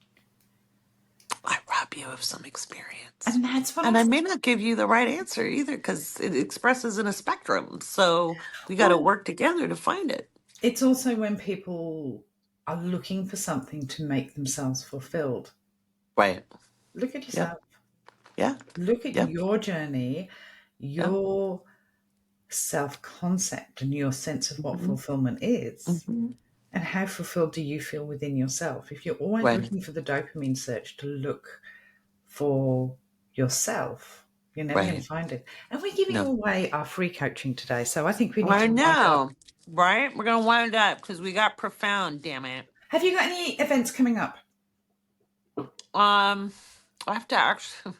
I rob you of some experience.
And that's what
And I may not give you the right answer either, because it expresses in a spectrum. So we got to work together to find it.
It's also when people are looking for something to make themselves fulfilled.
Right.
Look at yourself.
Yeah.
Look at
Yeah.
your journey, your self-concept, and your sense of what fulfillment is.
Mm-hmm.
And how fulfilled do you feel within yourself? If you're always
Right.
looking for the dopamine search to look for yourself, you're never going to find it. And we're giving away our free coaching today, so I think we need to wind up.
Right? We're going to wind up because we got profound, damn it.
Have you got any events coming up?
I have to actually...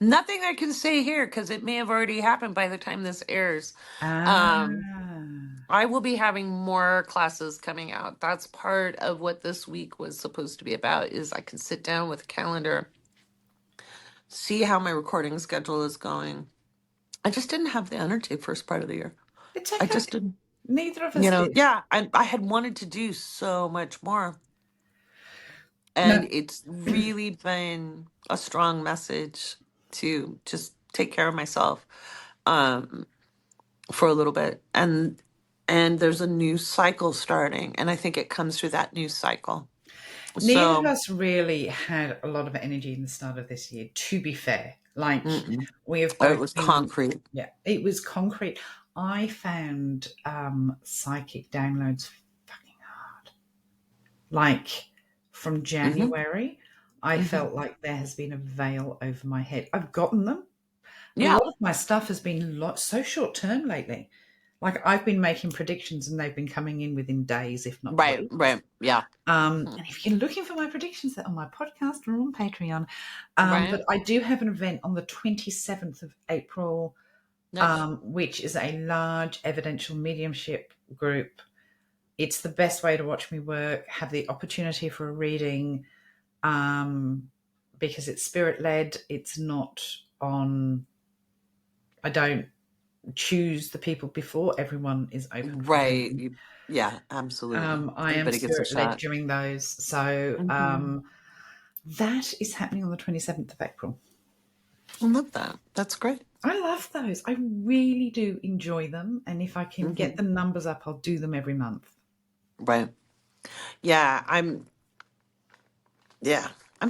Nothing I can say here, because it may have already happened by the time this airs. I will be having more classes coming out. That's part of what this week was supposed to be about, is I can sit down with a calendar, see how my recording schedule is going. I just didn't have the energy first part of the year.
It's okay.
I just didn't.
Neither of us did.
Yeah, I had wanted to do so much more. And it's really been a strong message to just take care of myself for a little bit. And there's a new cycle starting. And I think it comes through that new cycle.
Neither of us really had a lot of energy in the start of this year, to be fair. Like, we have both
it was concrete.
Yeah, it was concrete. I found psychic downloads fucking hard. Like, from January, I felt like there has been a veil over my head. I've gotten them.
Yeah.
A lot of my stuff has been so short term lately. Like, I've been making predictions and they've been coming in within days, if not weeks.
Right. Yeah.
And if you're looking for my predictions, they're on my podcast or on Patreon. But I do have an event on the 27th of April, which is a large evidential mediumship group. It's the best way to watch me work, have the opportunity for a reading, because it's spirit-led. It's not on... I don't choose the people before. Everyone is open.
Right. Yeah, absolutely.
I am spirit-led during those. So that is happening on the 27th of April.
I love that. That's great.
I love those. I really do enjoy them. And if I can get the numbers up, I'll do them every month.
Right. Yeah, I'm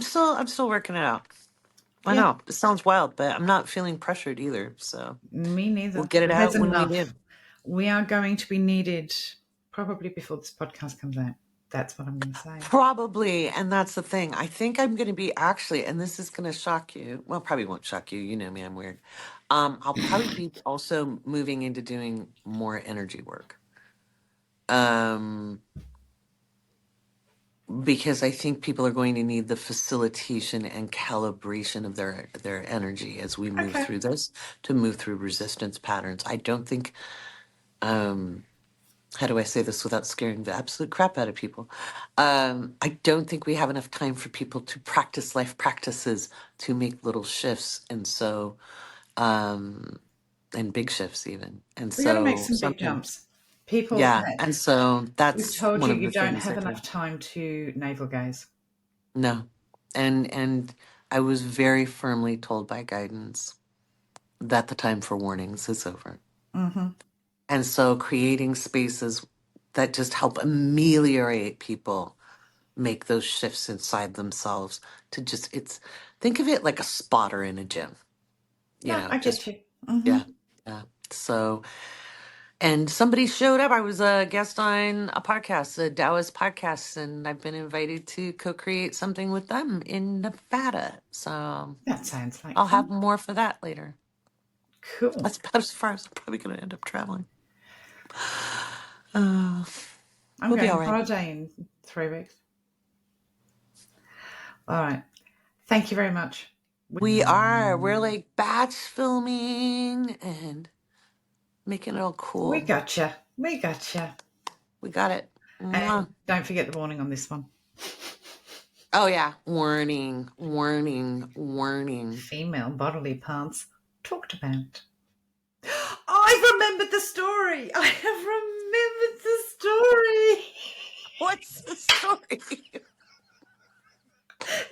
still working it out. I
Yeah.
know. It sounds wild, but I'm not feeling pressured either. So
Me neither.
we'll get it
There's
out when we do.
enough. We are going to be needed probably before this podcast comes out. That's what I'm going to say.
Probably. And that's the thing. I think I'm going to be actually, and this is going to shock you. Well, probably won't shock you. You know me, I'm weird. I'll probably be also moving into doing more energy work. Because I think people are going to need the facilitation and calibration of their energy as we move
Okay.
through this to move through resistance patterns. I don't think how do I say this without scaring the absolute crap out of people? I don't think we have enough time for people to practice life practices to make little shifts, and so and big shifts even. And
We're going to make
so
some big
something,
jumps. People,
yeah. And so
we've
that's
told
one
you
of
you
the
don't
things
have
I do.
enough time to navel gaze.
No. And I was very firmly told by guidance that the time for warnings is over.
Mm-hmm.
And so creating spaces that just help ameliorate people make those shifts inside themselves to just think of it like a spotter in a gym. You
No,
know,
I
just
get you. Mm-hmm.
yeah. Yeah. So and somebody showed up. I was a guest on a podcast, a Taoist podcast, and I've been invited to co-create something with them in Nevada. So
That sounds like
I'll have
fun.
more for that later.
Cool.
That's about as far as I'm probably going to end up traveling. Uh,
I'm
we'll be all
going
right.
holiday in 3 weeks. All right. Thank you very much.
We're like batch filming and making it all
We
cool.
gotcha. We gotcha.
We got it. Mwah.
And don't forget the warning on this one.
Oh yeah. Warning, warning, warning.
Female bodily parts talked about. I've remembered the story. I have remembered the story.
What's the story?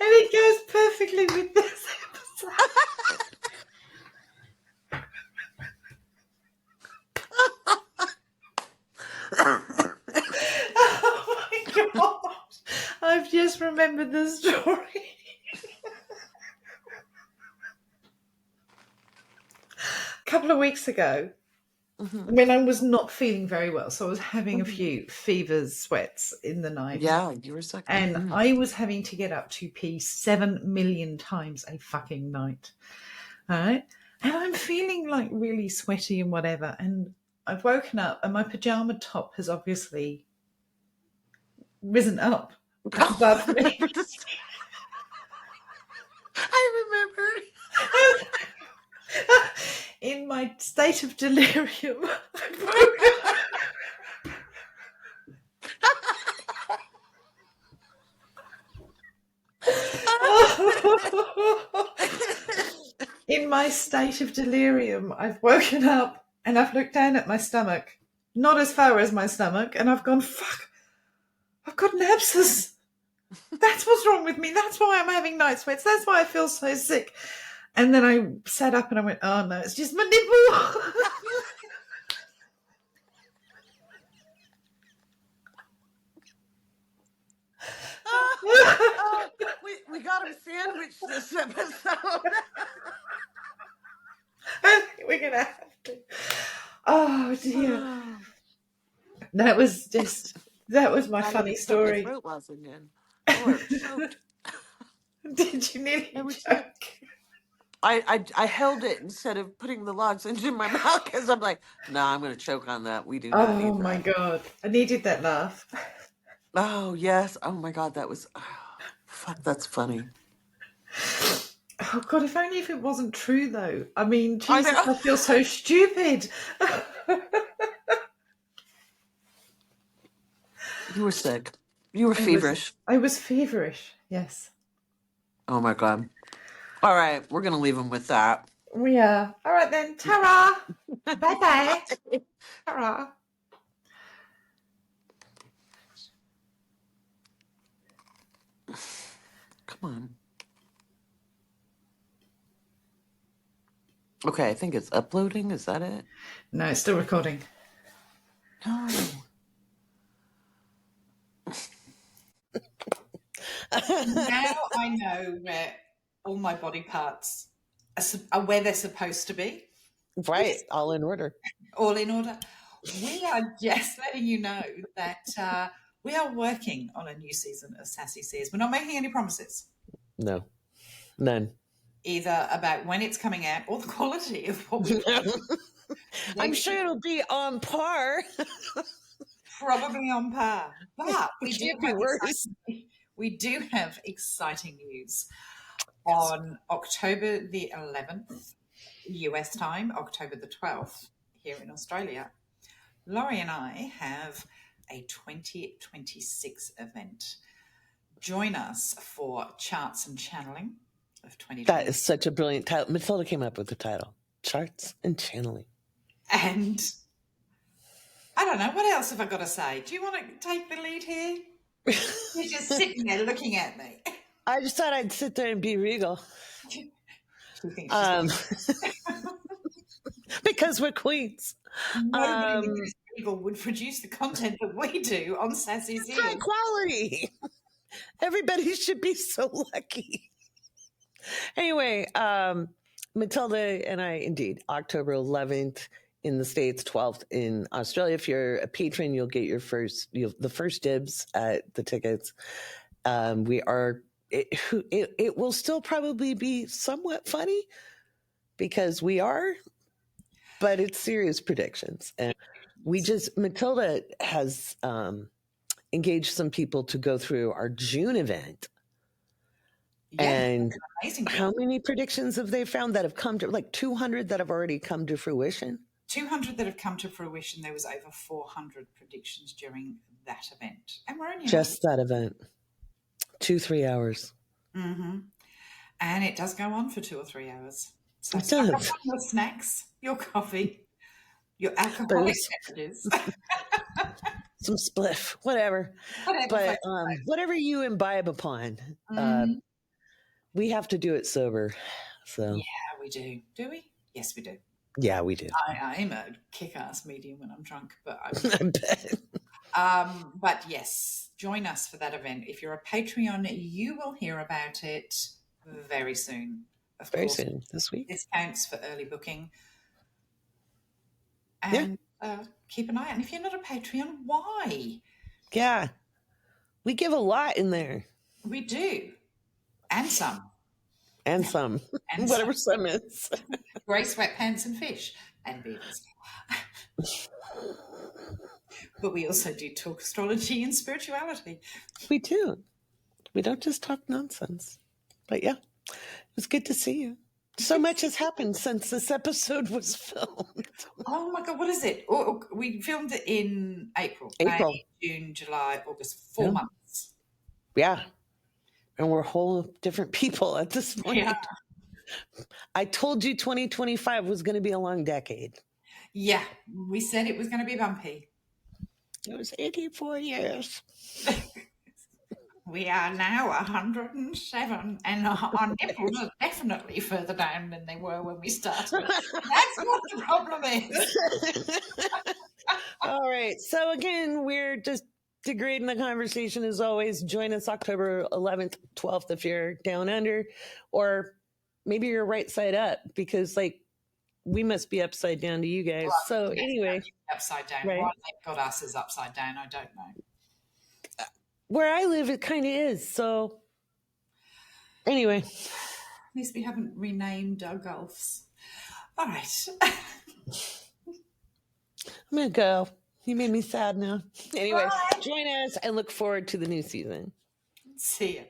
And it goes perfectly with this episode. Oh my god. I've just remembered the story. A couple of weeks ago, when I was not feeling very well, so I was having a few fevers, sweats in the night.
Yeah, you were sick.
And I was having to get up to pee 7 million times a fucking night. All right. And I'm feeling like really sweaty and whatever. And I've woken up and my pajama top has obviously risen up above me.
I remember.
In my state of delirium, I in my state of delirium, I've woken up and I've looked down at my stomach, not as far as my stomach, and I've gone, fuck, I've got an abscess. That's what's wrong with me. That's why I'm having night sweats. That's why I feel so sick. And then I sat up and I went, oh no, it's just my nipple.
We got him sandwiched this episode.
I think we're gonna have to. Oh dear. That was my funny story.
My throat was again. Oh, I choked.
Did you nearly choke?
I held it instead of putting the logs into my mouth because I'm like, no, I'm going to choke on that. We do not need that.
Oh my god. I needed that laugh.
Oh, yes. Oh my God. That was, fuck, that's funny.
Oh god, if only if it wasn't true though. I mean, Jesus, I feel so stupid.
You were sick. You were feverish.
I was feverish, yes.
Oh my God. All right. We're going to leave them with that.
We are. All right then. Ta-ra. Bye-bye. Ta-ra.
Come on. Okay, I think it's uploading. Is that it?
No, it's still recording.
No.
Now I know where all my body parts are where they're supposed to be.
Right. All in order.
All in order. We are just letting you know that we are working on a new season of Sassy Seers. We're not making any promises.
No, none.
Either about when it's coming out or the quality of what we
I'm sure it'll be on par.
Probably on par. But we do have exciting news. On October the 11th, US time, October the 12th, here in Australia, Laurie and I have a 2026 event. Join us for Charts and Channeling of 2020.
That is such a brilliant title. Matilda came up with the title, Charts and Channeling.
And I don't know, what else have I got to say? Do you want to take the lead here? You're just sitting there looking at me.
I just thought I'd sit there and be regal. Because we're queens.
Nobody who's regal would produce the content that we do on Sassy Seers.
High quality. Everybody should be so lucky. Anyway, Matilda and I, indeed, October 11th in the States, 12th in Australia. If you're a patron, you'll get the first dibs at the tickets. It will still probably be somewhat funny because we are, but it's serious predictions. And Matilda has engaged some people to go through our June event. Yeah, and how many predictions have they found that have come to, like 200 that have already come to fruition?
200 that have come to fruition. There was over 400 predictions during that event. And we're only
just that event. 2-3 hours.
Mm-hmm. And it does go on for 2 or 3 hours. So
it does.
Your snacks, your coffee, your alcoholic beverages.
Some spliff, whatever. But whatever you imbibe upon, we have to do it sober. So
yeah, we do. Do we? Yes, we do.
Yeah, we do.
I'm a kick-ass medium when I'm drunk, but
I bet.
But yes, join us for that event. If you're a Patreon, you will hear about it very soon.
Very soon this week.
Discounts for early booking. And keep an eye out. And if you're not a Patreon, why?
Yeah. We give a lot in there.
We do. And some.
And some. And whatever some is.
Grey sweatpants and fish. And beavers. But we also do talk astrology and spirituality.
We do. We don't just talk nonsense. But yeah, it was good to see you. So much has happened since this episode was filmed.
Oh my God, what is it? We filmed it in April. May, June, July, August, 4 months.
Yeah. And we're whole different people at this point. Yeah. I told you 2025 was going to be a long decade.
Yeah, we said it was going to be bumpy.
It was 84 years.
We are now 107, and our nipples are definitely further down than they were when we started. That's what the problem is.
All right. So again, we're just degrading the conversation as always. Join us October 11th, 12th if you're down under, or maybe you're right side up, because we must be upside down to you guys. Well, so anyway,
upside down. Right. Why they've got us as upside down, I don't know.
Where I live, it kind of is. So anyway,
at least we haven't renamed our gulfs. All right.
I'm gonna go. You made me sad now. Anyway, Join us and look forward to the new season.
See ya.